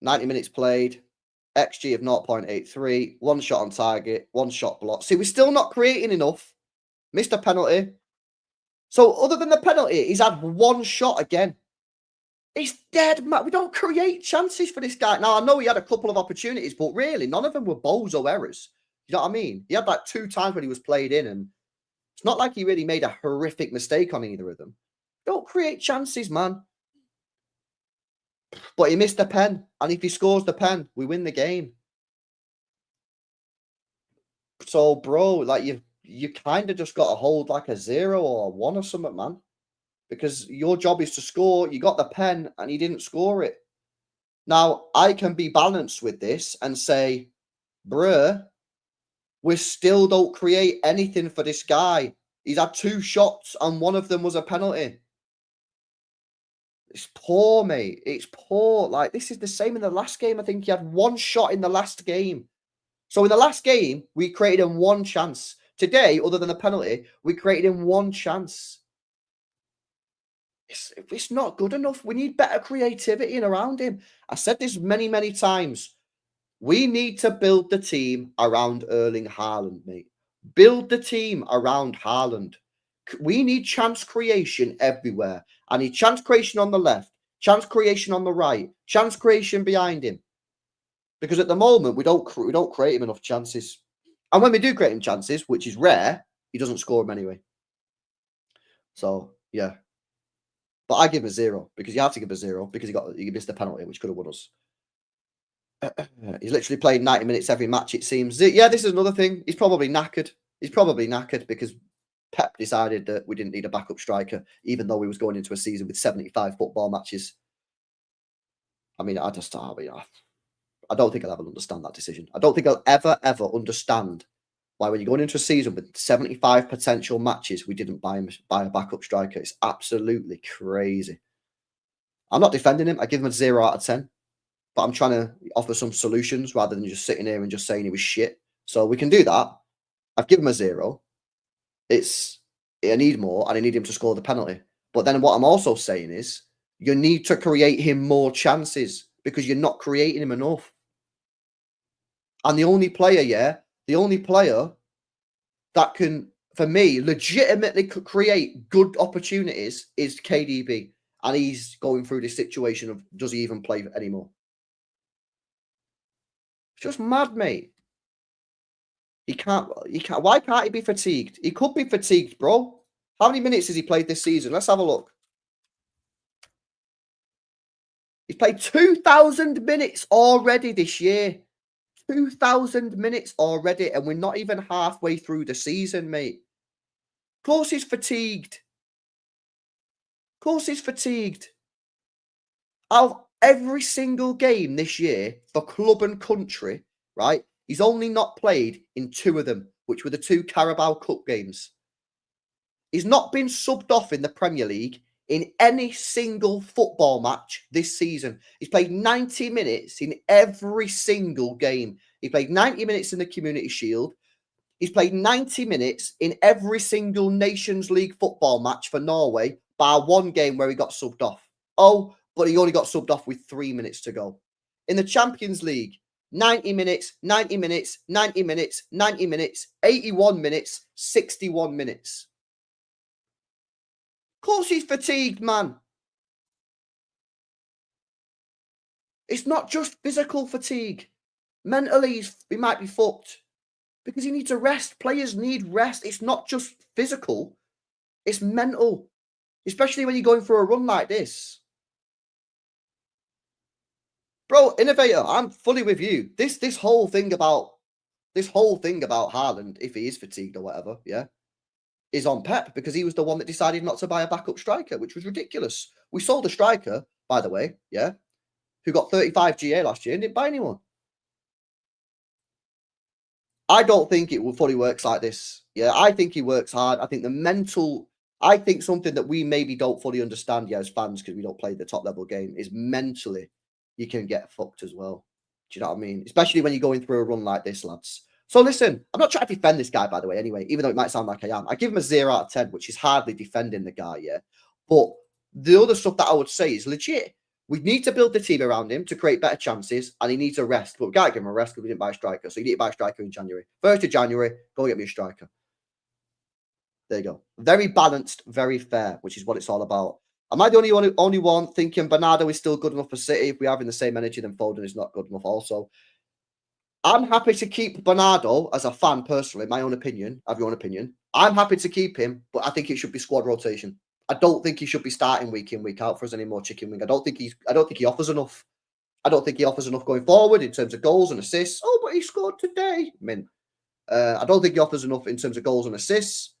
[SPEAKER 1] 90 minutes played. XG of 0.83. 1 shot on target. 1 shot block. See, we're still not creating enough. Missed a penalty. So, other than the penalty, he's had 1 shot again. It's dead, man. We don't create chances for this guy. Now, I know he had a couple of opportunities, but really, none of them were bozo errors. You know what I mean? He had like 2 times when he was played in, and it's not like he really made a horrific mistake on either of them. Don't create chances, man. But he missed the pen, and if he scores the pen, we win the game. So, bro, like you kind of just got to hold like a 0 or a 1 or something, man. Because your job is to score. You got the pen, and he didn't score it. Now, I can be balanced with this and say, bruh, we still don't create anything for this guy. He's had 2 shots, and one of them was a penalty. It's poor, mate. It's poor. Like, this is the same in the last game. I think he had one shot in the last game. So in the last game, we created him one chance. Today, other than the penalty, we created him one chance. It's not good enough. We need better creativity in around him. I said this many, many times. We need to build the team around Erling Haaland, mate. Build the team around Haaland. We need chance creation everywhere. I need chance creation on the left, chance creation on the right, chance creation behind him. Because at the moment, we don't create him enough chances. And when we do create him chances, which is rare, he doesn't score them anyway. So, yeah. But I give him a 0 because you have to give him a 0 because he missed the penalty, which could have won us. He's literally played 90 minutes every match, it seems. Yeah, this is another thing. He's probably knackered. He's probably knackered because Pep decided that we didn't need a backup striker, even though we was going into a season with 75 football matches. I mean, I don't think I'll ever understand that decision. I don't think I'll ever understand why, when you're going into a season with 75 potential matches, we didn't buy a backup striker. It's absolutely crazy. I'm not defending him. I give him a 0 out of 10. But I'm trying to offer some solutions rather than just sitting here and just saying he was shit. So we can do that. I've given him a 0. I need more, and I need him to score the penalty. But then what I'm also saying is you need to create him more chances because you're not creating him enough. And the only player that can, for me, legitimately create good opportunities is KDB. And he's going through this situation of, does he even play anymore? It's just mad, mate. He can't. Why can't he be fatigued? He could be fatigued, bro. How many minutes has he played this season? Let's have a look. He's played 2,000 minutes already this year. 2,000 minutes already, and we're not even halfway through the season, mate. Of course he's fatigued. Of course he's fatigued. Out of every single game this year for club and country, right? He's only not played in 2 of them, which were the 2 Carabao Cup games. He's not been subbed off in the Premier League in any single football match this season. He's played 90 minutes in every single game. He played 90 minutes in the Community Shield. He's played 90 minutes in every single Nations League football match for Norway, bar 1 game where he got subbed off. Oh, but he only got subbed off with 3 minutes to go. In the Champions League, 90 minutes, 90 minutes, 90 minutes, 90 minutes, 81 minutes, 61 minutes. Of course he's fatigued, man. It's not just physical fatigue. Mentally, he might be fucked because he needs a rest. Players need rest. It's not just physical. It's mental, especially when you're going for a run like this. Bro, Innovator, I'm fully with you. This whole thing about Haaland, if he is fatigued or whatever, yeah, is on Pep because he was the one that decided not to buy a backup striker, which was ridiculous. We sold a striker, by the way, yeah, who got 35 GA last year and didn't buy anyone. I don't think it fully works like this. Yeah, I think he works hard. I think something that we maybe don't fully understand, yeah, as fans, because we don't play the top level game, is mentally you can get fucked as well. Do you know what I mean? Especially when you're going through a run like this, lads. So listen, I'm not trying to defend this guy, by the way, anyway, even though it might sound like I am. I give him a 0 out of 10, which is hardly defending the guy, yeah. But the other stuff that I would say is legit. We need to build the team around him to create better chances, and he needs a rest. But we can't give him a rest because we didn't buy a striker. So you need to buy a striker in January. 1st of January, go get me a striker. There you go. Very balanced, very fair, which is what it's all about. Am I the only one thinking Bernardo is still good enough for City? If we are having the same energy, then Foden is not good enough also. I'm happy to keep Bernardo as a fan, personally, my own opinion. I have your own opinion. I'm happy to keep him, but I think it should be squad rotation. I don't think he should be starting week in, week out for us anymore, chicken wing. I don't think he offers enough. I don't think he offers enough going forward in terms of goals and assists. Oh, but he scored today. I don't think he offers enough in terms of goals and assists.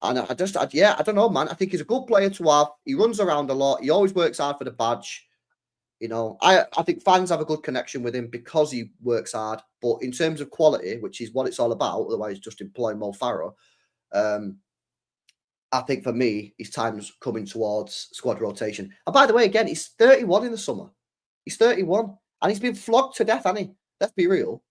[SPEAKER 1] And I don't know, man. I think he's a good player to have. He runs around a lot. He always works hard for the badge. You know, I think fans have a good connection with him because he works hard. But in terms of quality, which is what it's all about, otherwise just employ Mo Farah, I think for me, his time's coming towards squad rotation. And by the way, again, he's 31 in the summer. He's 31. And he's been flogged to death, hasn't he? Let's be real.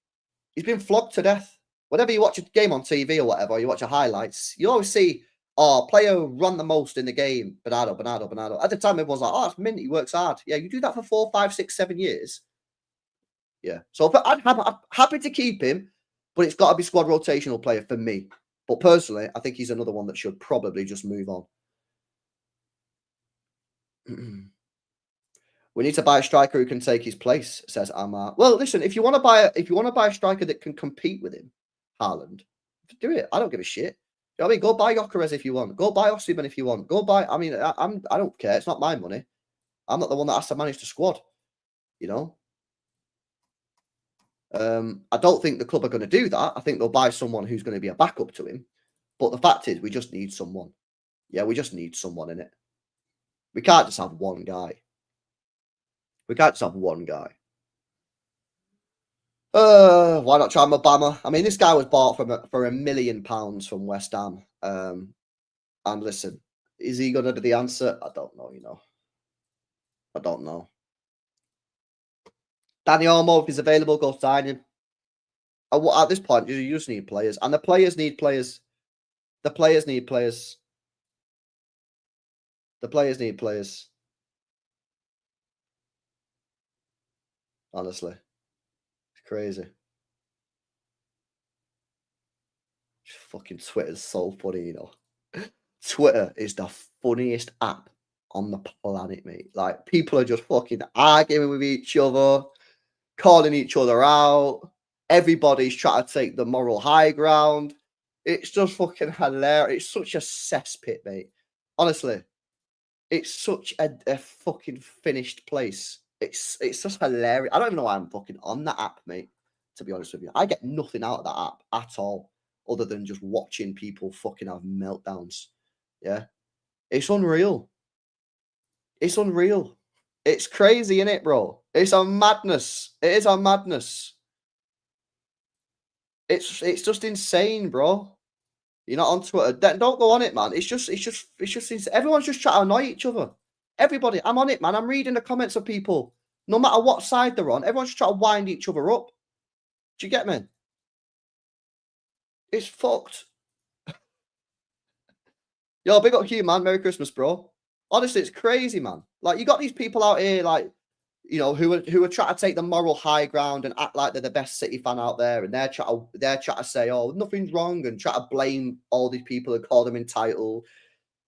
[SPEAKER 1] He's been flogged to death. Whenever you watch a game on TV or whatever, or you watch the highlights, you always see, oh, player who run the most in the game, Bernardo. At the time, everyone's like, oh, that's mint, he works hard. Yeah, you do that for 4, 5, 6, 7 years. Yeah. So I'm happy to keep him, but it's got to be squad rotational player for me. But personally, I think he's another one that should probably just move on. We need to buy a striker who can take his place, says Amar. Well, listen, if you want to buy a striker that can compete with him, Haaland, do it. I don't give a shit. You know what I mean? Go buy Gyökeres if you want. Go buy Osimhen if you want. Go buy. I mean, I don't care. It's not my money. I'm not the one that has to manage the squad. You know. I don't think the club are going to do that. I think they'll buy someone who's going to be a backup to him. But the fact is, we just need someone. Yeah, we just need someone in it. We can't just have one guy. We can't just have one guy. Why not try Obama? I mean, this guy was bought for £1 million from West Ham. And listen, is he going to be the answer? I don't know, you know. I don't know. Danny Olmo, if he's available, go sign him. At this point, you just need players. And the players need players. The players need players. The players need players. Honestly. It's crazy. Fucking Twitter's so funny, you know. Twitter is the funniest app on the planet, mate. Like, people are just fucking arguing with each other, calling each other out. Everybody's trying to take the moral high ground. It's just fucking hilarious. It's such a cesspit, mate. Honestly, it's such a fucking finished place. It's just hilarious. I don't even know why I'm fucking on that app, mate, to be honest with you. I get nothing out of that app at all, other than just watching people fucking have meltdowns. Yeah. It's unreal. It's unreal. It's crazy, innit, bro? It's a madness. It is a madness. It's just insane, bro. You're not on Twitter. Don't go on it, man. It's just insane. Everyone's just trying to annoy each other. Everybody, I'm on it, man. I'm reading the comments of people. No matter what side they're on, everyone's just trying to wind each other up. Do you get me? It's fucked. Yo, big up Hugh, man. Merry Christmas, bro. Honestly, it's crazy, man. Like, you got these people out here, like, you know, who are trying to take the moral high ground and act like they're the best City fan out there, and they're trying to say, oh, nothing's wrong, and try to blame all these people and call them entitled.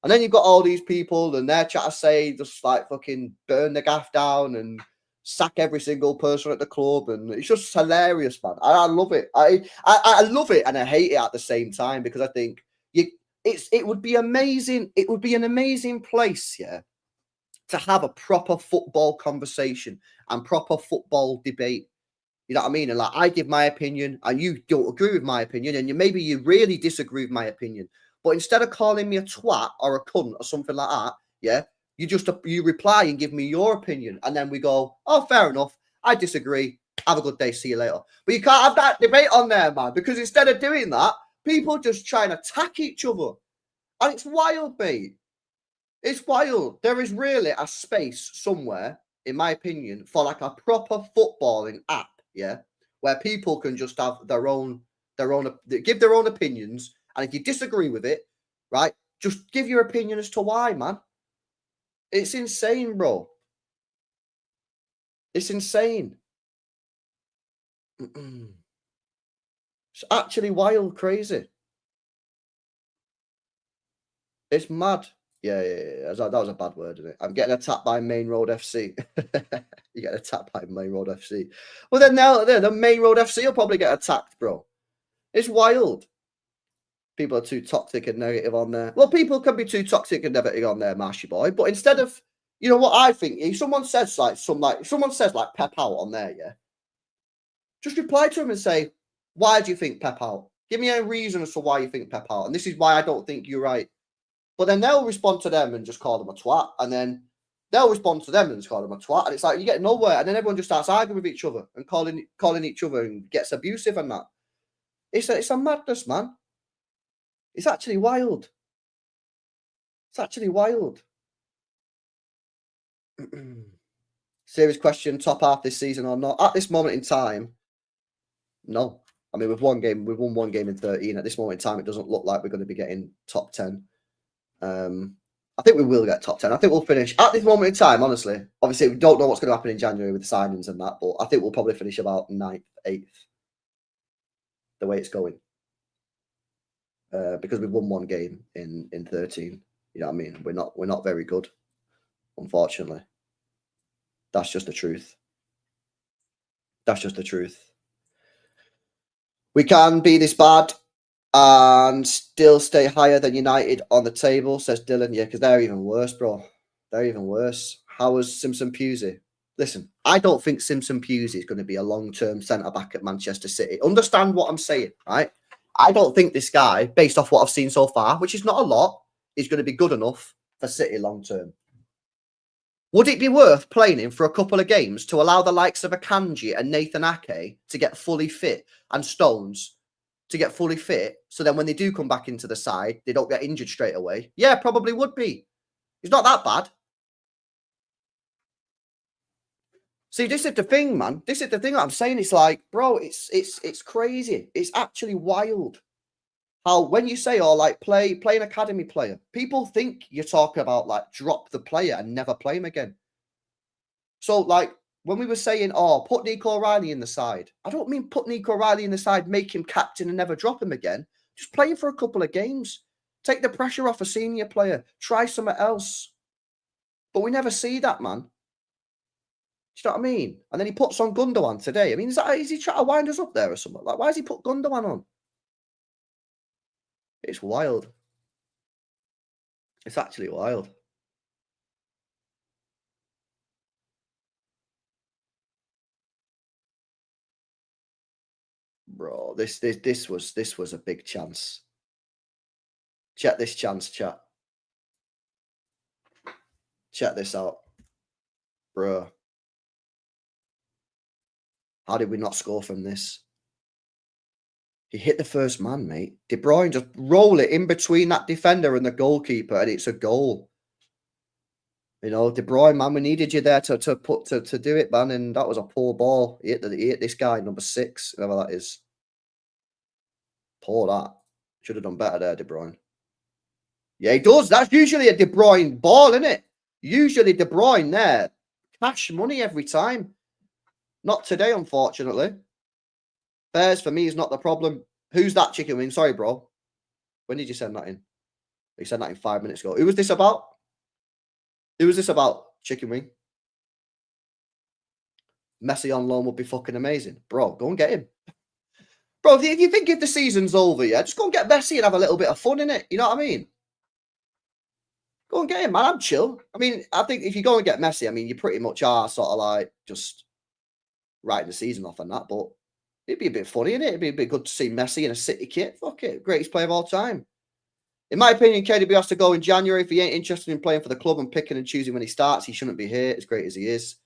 [SPEAKER 1] And then you've got all these people, and they're trying to say, just like fucking burn the gaff down and sack every single person at the club, and it's just hilarious, man. I love it. I love it, and I hate it at the same time, because I think it would be amazing. It would be an amazing place, yeah, to have a proper football conversation and proper football debate. You know what I mean? And like, I give my opinion and you don't agree with my opinion, and maybe you really disagree with my opinion. But instead of calling me a twat or a cunt or something like that, yeah, you reply and give me your opinion. And then we go, oh, fair enough. I disagree. Have a good day. See you later. But you can't have that debate on there, man, because instead of doing that, people just try and attack each other. And it's wild, mate. It's wild. There is really a space somewhere, in my opinion, for like a proper footballing app, yeah, where people can just have give their own opinions, and if you disagree with it, right, just give your opinion as to why, man. It's insane, bro. It's insane. It's actually wild, crazy. It's mad. Yeah. That was a bad word, isn't it? I'm getting attacked by Main Road FC. You get attacked by Main Road FC. Well, then now the Main Road FC will probably get attacked, bro. It's wild. People are too toxic and negative on there. Well, people can be too toxic and negative on there, Marshy boy. But instead of, you know what I think, if someone says like Pep out on there, yeah, just reply to him and say, why do you think Pep out? Give me a reason as to why you think Pep out, and this is why I don't think you're right. But then they'll respond to them and just call them a twat. And then they'll respond to them and just call them a twat. And it's like, you get nowhere. And then everyone just starts arguing with each other and calling each other and gets abusive and that. It's a madness, man. It's actually wild. It's actually wild. Serious question, top half this season or not? At this moment in time, no. I mean, we've won one game in 13. At this moment in time, it doesn't look like we're going to be getting top 10. I think we will get top 10. I think we'll finish at this moment in time, honestly. Obviously, we don't know what's going to happen in January with the signings and that, but I think we'll probably finish about 9th, 8th, the way it's going. Because we've won one game in 13. You know what I mean? We're not very good, unfortunately. That's just the truth. That's just the truth. We can be this bad and still stay higher than United on the table, says Dylan. Yeah, because they're even worse, bro. They're even worse. How was Simpson Pusey? Listen, I don't think Simpson Pusey is going to be a long-term centre-back at Manchester City. Understand what I'm saying, right? I don't think this guy, based off what I've seen so far, which is not a lot, is going to be good enough for City long-term. Would it be worth playing him for a couple of games to allow the likes of Akanji and Nathan Ake to get fully fit and Stones to get fully fit, so then when they do come back into the side, they don't get injured straight away? Yeah, probably would be. He's not that bad. See, this is the thing, man. This is the thing that I'm saying. It's like, bro, it's crazy. It's actually wild. How when you say, oh, like play an academy player, people think you're talking about like drop the player and never play him again. So like when we were saying, oh, put Nico O'Reilly in the side, I don't mean put Nico O'Reilly in the side, make him captain and never drop him again. Just play him for a couple of games. Take the pressure off a senior player. Try something else. But we never see that, man. Do you know what I mean? And then he puts on Gundogan today. I mean, is he trying to wind us up there or something? Like, why has he put Gundogan on? It's wild. It's actually wild. Bro, this was a big chance. Check this chance, chat. Check this out. Bro. How did we not score from this? He hit the first man, mate. De Bruyne just roll it in between that defender and the goalkeeper, and it's a goal. You know, De Bruyne, man, we needed you there to do it, man, and that was a poor ball. He hit this guy, number 6, whoever that is. Poor that. Should have done better there, De Bruyne. Yeah, he does. That's usually a De Bruyne ball, isn't it? Usually De Bruyne there. Cash money every time. Not today, unfortunately. Bears for me is not the problem. Who's that chicken wing? Sorry, bro. When did you send that in? You sent that in 5 minutes ago. Who was this about? Who was this about, chicken wing? Messi on loan would be fucking amazing. Bro, go and get him. Bro, if you think if the season's over, yeah, just go and get Messi and have a little bit of fun in it. You know what I mean? Go and get him, man. I'm chill. I mean, I think if you go and get Messi, I mean, you pretty much are sort of like just writing the season off and that, but it'd be a bit funny, innit? It'd be a bit good to see Messi in a City kit. Fuck it. Greatest player of all time. In my opinion, KDB has to go in January. If he ain't interested in playing for the club and picking and choosing when he starts, he shouldn't be here, as great as he is.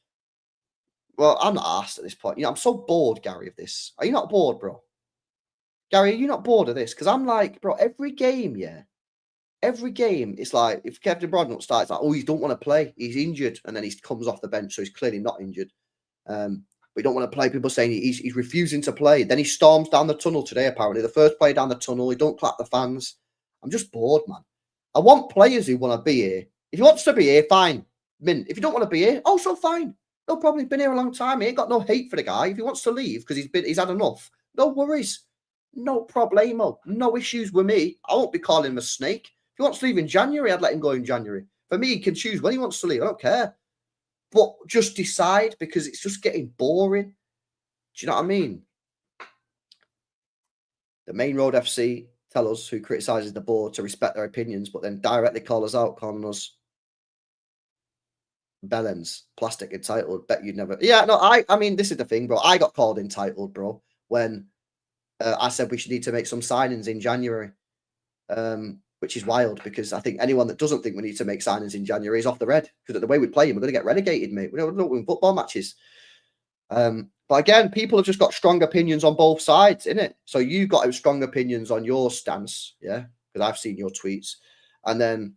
[SPEAKER 1] Well, I'm not asked at this point. You know, I'm so bored, Gary, of this. Are you not bored, bro? Gary, are you not bored of this? Because I'm like, bro, every game, yeah. Every game, it's like, if Kevin De Bruyne starts, like, oh, he don't want to play. He's injured. And then he comes off the bench, so he's clearly not injured. We don't want to play. People saying he's refusing to play. Then he storms down the tunnel today, apparently. The first player down the tunnel. He don't clap the fans. I'm just bored, man. I want players who want to be here. If he wants to be here, fine. Mint. If you don't want to be here, also fine. No problem. He's been here a long time. He ain't got no hate for the guy. If he wants to leave because he's had enough, no worries. No problemo. No issues with me. I won't be calling him a snake. If he wants to leave in January, I'd let him go in January. For me, he can choose when he wants to leave. I don't care. But just decide, because it's just getting boring. Do you know what I mean? The Main Road FC tell us, who criticises the board, to respect their opinions, but then directly call us out, calling us bellends, plastic entitled. Bet you'd never. Yeah, no, I mean, this is the thing, bro. I got called entitled, bro, when I said we should need to make some signings in January, which is wild, because I think anyone that doesn't think we need to make signings in January is off the red, because the way we play, we're going to get relegated, mate. We don't win football matches. But again, people have just got strong opinions on both sides, innit? So you've got strong opinions on your stance, yeah? Because I've seen your tweets. And then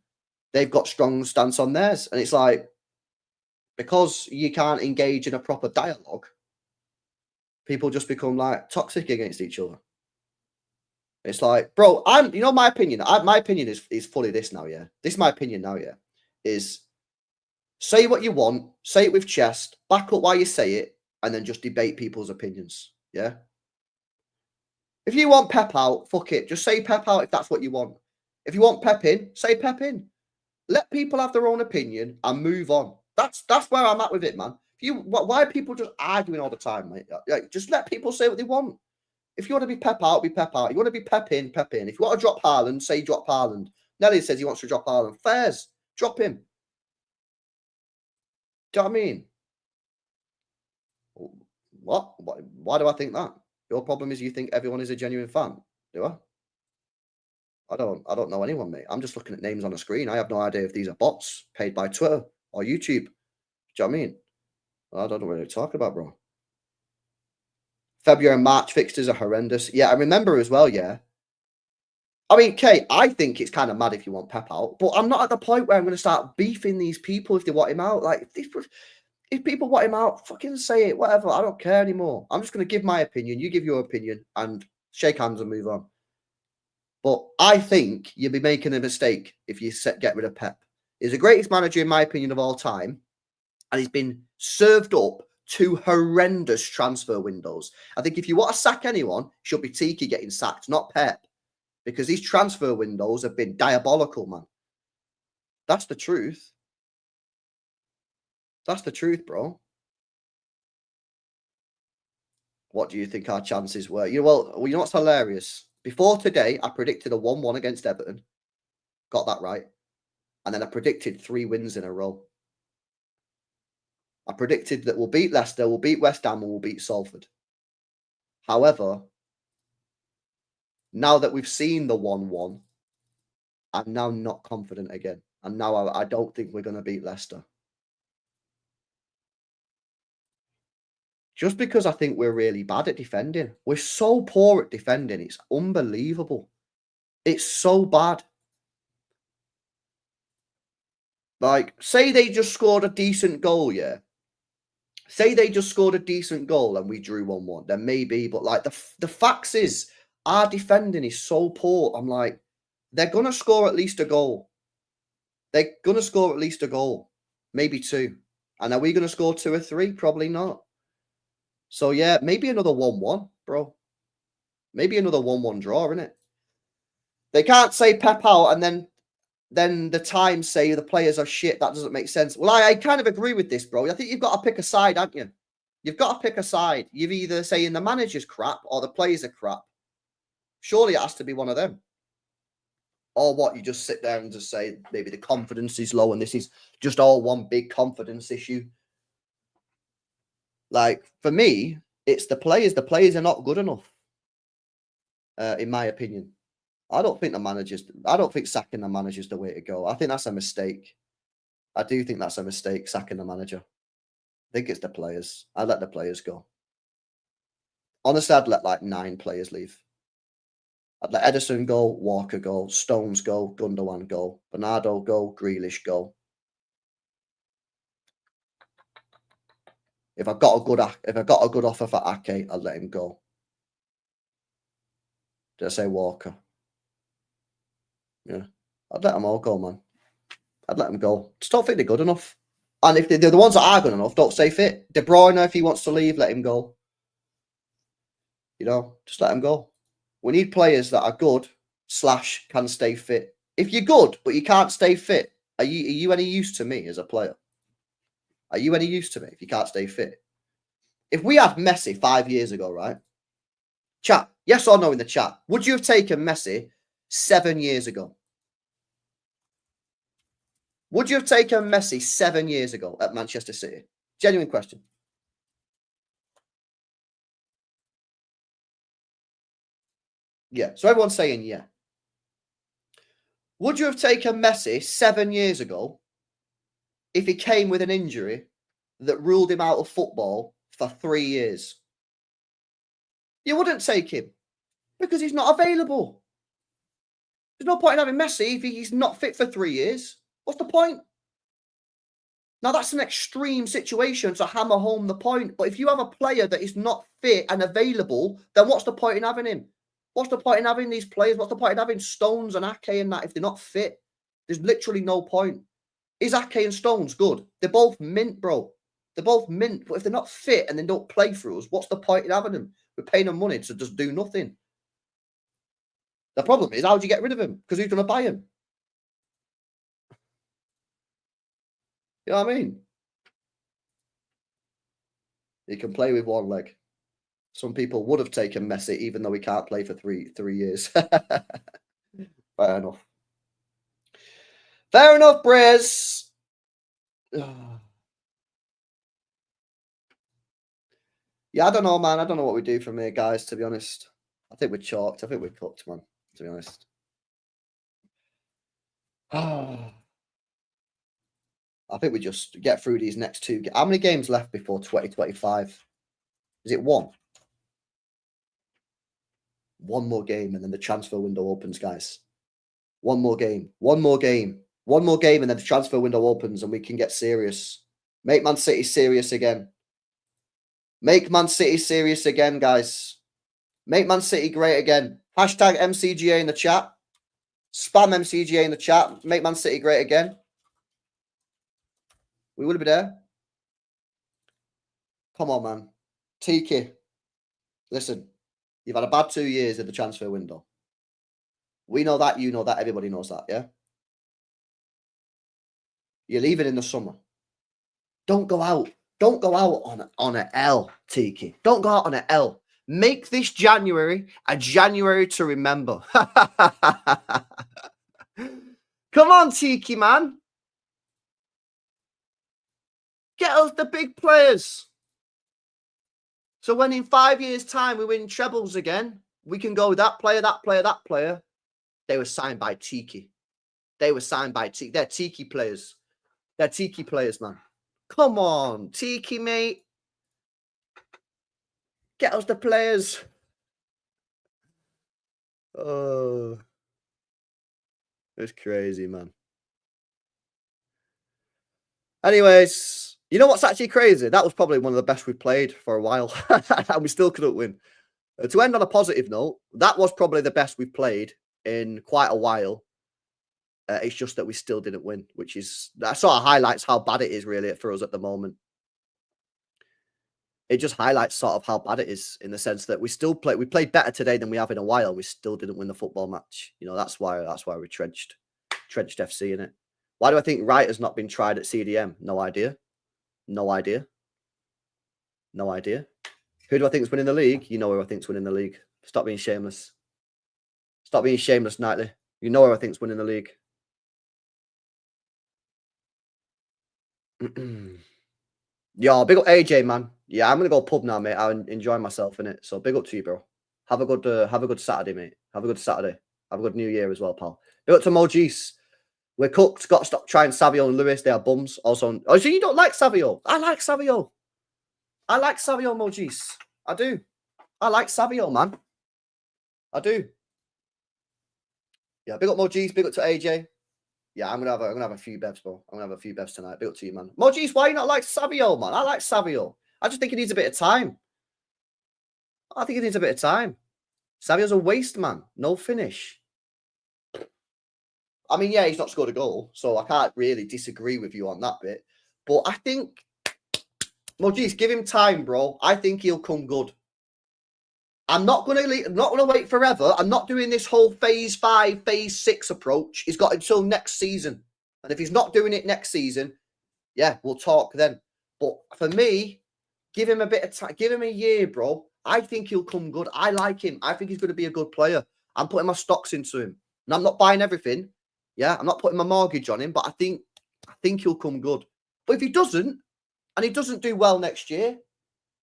[SPEAKER 1] they've got strong stance on theirs. And it's like, because you can't engage in a proper dialogue, people just become like toxic against each other. It's like, bro, you know, my opinion. My opinion is fully this now. Yeah, this is my opinion now. Yeah, is say what you want, say it with chest, back up why you say it, and then just debate people's opinions. Yeah. If you want Pep out, fuck it. Just say Pep out if that's what you want. If you want Pep in, say Pep in. Let people have their own opinion and move on. That's where I'm at with it, man. Why are people just arguing all the time, mate? Like, just let people say what they want. If you want to be Pep out, be Pep out. You want to be Pep in, Pep in. If you want to drop Haaland, say drop Haaland. Nelly says he wants to drop Haaland. Fairs. Drop him. Do you know what I mean? What? Why do I think that? Your problem is you think everyone is a genuine fan. Do I? I don't know anyone, mate. I'm just looking at names on a screen. I have no idea if these are bots paid by Twitter or YouTube. Do you know what I mean? I don't know what you're talking about, bro. February and March fixtures are horrendous. Yeah, I remember as well, yeah. I mean, Kate, I think it's kind of mad if you want Pep out, but I'm not at the point where I'm going to start beefing these people if they want him out. Like, if people want him out, fucking say it, whatever. I don't care anymore. I'm just going to give my opinion. You give your opinion and shake hands and move on. But I think you'll be making a mistake if you get rid of Pep. He's the greatest manager, in my opinion, of all time. And he's been served up 2 horrendous transfer windows. I think if you want to sack anyone, it should be Tiki getting sacked, not Pep. Because these transfer windows have been diabolical, man. That's the truth. That's the truth, bro. What do you think our chances were? You know what's hilarious? Before today, I predicted a 1-1 against Everton. Got that right. And then I predicted 3 wins in a row. I predicted that we'll beat Leicester, we'll beat West Ham, and we'll beat Salford. However, now that we've seen the 1-1, I'm now not confident again. And now I don't think we're going to beat Leicester. Just because I think we're really bad at defending. We're so poor at defending. It's unbelievable. It's so bad. Like, say they just scored a decent goal, yeah? Say they just scored a decent goal and we drew 1-1. Then maybe, but like the facts is our defending is so poor. I'm like, they're going to score at least a goal. They're going to score at least a goal. Maybe 2. And are we going to score 2 or 3? Probably not. So, yeah, maybe another 1-1, bro. Maybe another 1-1 draw, innit? They can't say Pep out and then the Times say the players are shit. That doesn't make sense. Well, I kind of agree with this, bro. I think you've got to pick a side, haven't you? You've got to pick a side. You've either saying the manager's crap or the players are crap. Surely it has to be one of them. Or what, you just sit there and just say maybe the confidence is low and this is just all one big confidence issue. Like, for me, it's the players. The players are not good enough, in my opinion. I don't think sacking the manager is the way to go. I think that's a mistake. I do think that's a mistake, sacking the manager. I think it's the players. I'd let the players go. Honestly, I'd let like 9 players leave. I'd let Ederson go, Walker go, Stones go, Gundogan go, Bernardo go, Grealish go. If I got a good offer for Ake, I'd let him go. Did I say Walker? Yeah, I'd let them all go, man. I'd let them go. Just don't think they're good enough. And if they're the ones that are good enough, don't stay fit. De Bruyne, if he wants to leave, let him go. You know, just let him go. We need players that are good / can stay fit. If you're good but you can't stay fit, are you any use to me as a player? Are you any use to me if you can't stay fit? If we had Messi 5 years ago, right? Chat, yes or no in the chat. Would you have taken Messi 7 years ago? Would you have taken Messi 7 years ago at Manchester City? Genuine question. Yeah, so everyone's saying yeah. Would you have taken Messi 7 years ago if he came with an injury that ruled him out of football for 3 years? You wouldn't take him because he's not available. There's no point in having Messi if he's not fit for 3 years. What's the point? Now, that's an extreme situation to hammer home the point. But if you have a player that is not fit and available, then what's the point in having him? What's the point in having these players? What's the point in having Stones and Ake and that if they're not fit? There's literally no point. Is Ake and Stones good? They're both mint, bro. They're both mint. But if they're not fit and they don't play for us, what's the point in having them? We're paying them money to just do nothing. The problem is, how do you get rid of him? Because who's going to buy him? You know what I mean? He can play with one leg. Some people would have taken Messi, even though he can't play for three years. Fair enough. Fair enough, Brez. Yeah, I don't know, man. I don't know what we do from here, guys, to be honest. I think we're chalked. I think we're cooked, man, to be honest. I think we just get through these next two. How many games left before 2025? Is it one? One more game, and then the transfer window opens, guys. One more game. One more game. One more game, and then the transfer window opens, and we can get serious. Make Man City serious again. Make Man City serious again, guys. Make Man City great again. Hashtag MCGA in the chat. Spam MCGA in the chat. Make Man City great again. We will be there. Come on, man. Tiki. Listen, you've had a bad 2 years in the transfer window. We know that. You know that. Everybody knows that, yeah? You're leaving in the summer. Don't go out. Don't go out on an L, Tiki. Don't go out on an L. Make this January a January to remember. Come on, Tiki, man. Get us the big players. So when in 5 years' time we win trebles again, we can go that player, that player, that player. They were signed by Tiki. They were signed by Tiki. They're Tiki players. They're Tiki players, man. Come on, Tiki, mate. Get us the players. Oh, it's crazy, man. Anyways, you know what's actually crazy? That was probably one of the best we've played for a while, and we still couldn't win. To end on a positive note, that was probably the best we've played in quite a while. It's just that we still didn't win, which is that sort of highlights how bad it is really for us at the moment. It just highlights sort of how bad it is in the sense that we played better today than we have in a while. We still didn't win the football match. You know, that's why we trenched FC in it. Why do I think Wright has not been tried at CDM? No idea. No idea. No idea. Who do I think is winning the league? You know who I think is winning the league. Stop being shameless. Stop being shameless, Knightley. You know who I think is winning the league. Yo, big up AJ, man. Yeah, I'm gonna go pub now, mate. I'm enjoying myself in it. So big up to you, bro. Have a good Saturday, mate. Have a good Saturday. Have a good New Year as well, pal. Big up to Mojis. We're cooked. Got to stop trying Savio and Lewis. They are bums. Also, oh, so you don't like Savio? I like Savio. I like Savio, Mojis. I do. I like Savio, man. I do. Yeah, big up Mojis. Big up to AJ. Yeah, I'm gonna have a few bevs, bro. I'm gonna have a few bevs tonight. Big up to you, man. Mojis, why you not like Savio, man? I like Savio. I just think he needs a bit of time. I think he needs a bit of time. Savio's a waste, man. No finish. I mean, yeah, he's not scored a goal, so I can't really disagree with you on that bit. But I think, Mojis, give him time, bro. I think he'll come good. I'm not going to wait forever. I'm not doing this whole phase 5, phase 6 approach. He's got until next season. And if he's not doing it next season, yeah, we'll talk then. But for me, give him a bit of time. Give him a year, bro. I think he'll come good. I like him. I think he's going to be a good player. I'm putting my stocks into him. And I'm not buying everything. Yeah, I'm not putting my mortgage on him, but I think he'll come good. But if he doesn't, and he doesn't do well next year,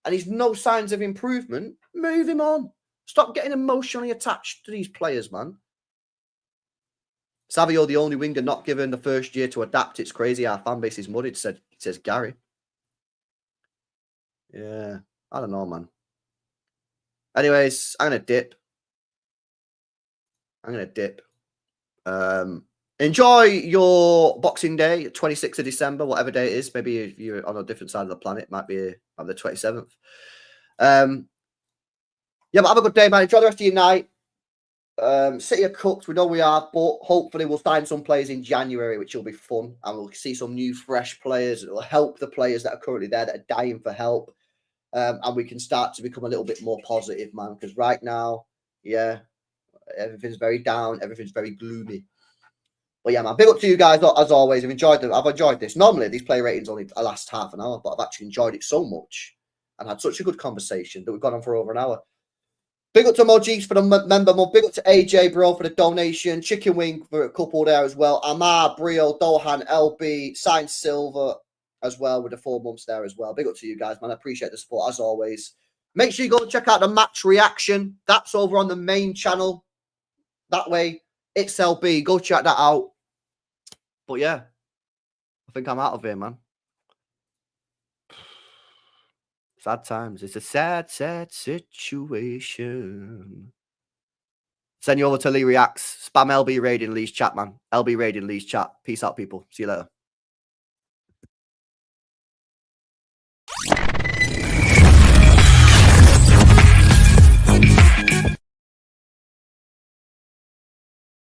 [SPEAKER 1] and he's no signs of improvement, move him on. Stop getting emotionally attached to these players, man. Savio, the only winger not given the first year to adapt. It's crazy. Our fan base is muddied, says Gary. Yeah, I don't know, man. Anyways, I'm going to dip. Enjoy your Boxing Day, 26th of December, whatever day it is. Maybe if you're on a different side of the planet, it might be on the 27th. Yeah, but have a good day, man. Enjoy the rest of your night. City are cooked. We know we are, but hopefully we'll sign some players in January, which will be fun, and we'll see some new, fresh players. It will help the players that are currently there that are dying for help, and we can start to become a little bit more positive, man. Because right now, yeah, everything's very down, everything's very gloomy. But yeah, man, big up to you guys as always. I've enjoyed this. Normally, these play ratings only last half an hour, but I've actually enjoyed it so much and had such a good conversation that we've gone on for over an hour. Big up to Mojeeps for the member month. Big up to AJ, bro, for the donation. Chicken Wing for a couple there as well. Amar, Brio, Dohan, LB, signed Silva as well with the 4 months there as well. Big up to you guys, man. I appreciate the support as always. Make sure you go and check out the match reaction. That's over on the main channel. That way, it's LB. Go check that out. But yeah, I think I'm out of here, man. Sad times. It's a sad, sad situation. Send you over to Lee Reacts. Spam LB raiding Lee's chat, man. LB raiding Lee's chat. Peace out, people. See you later.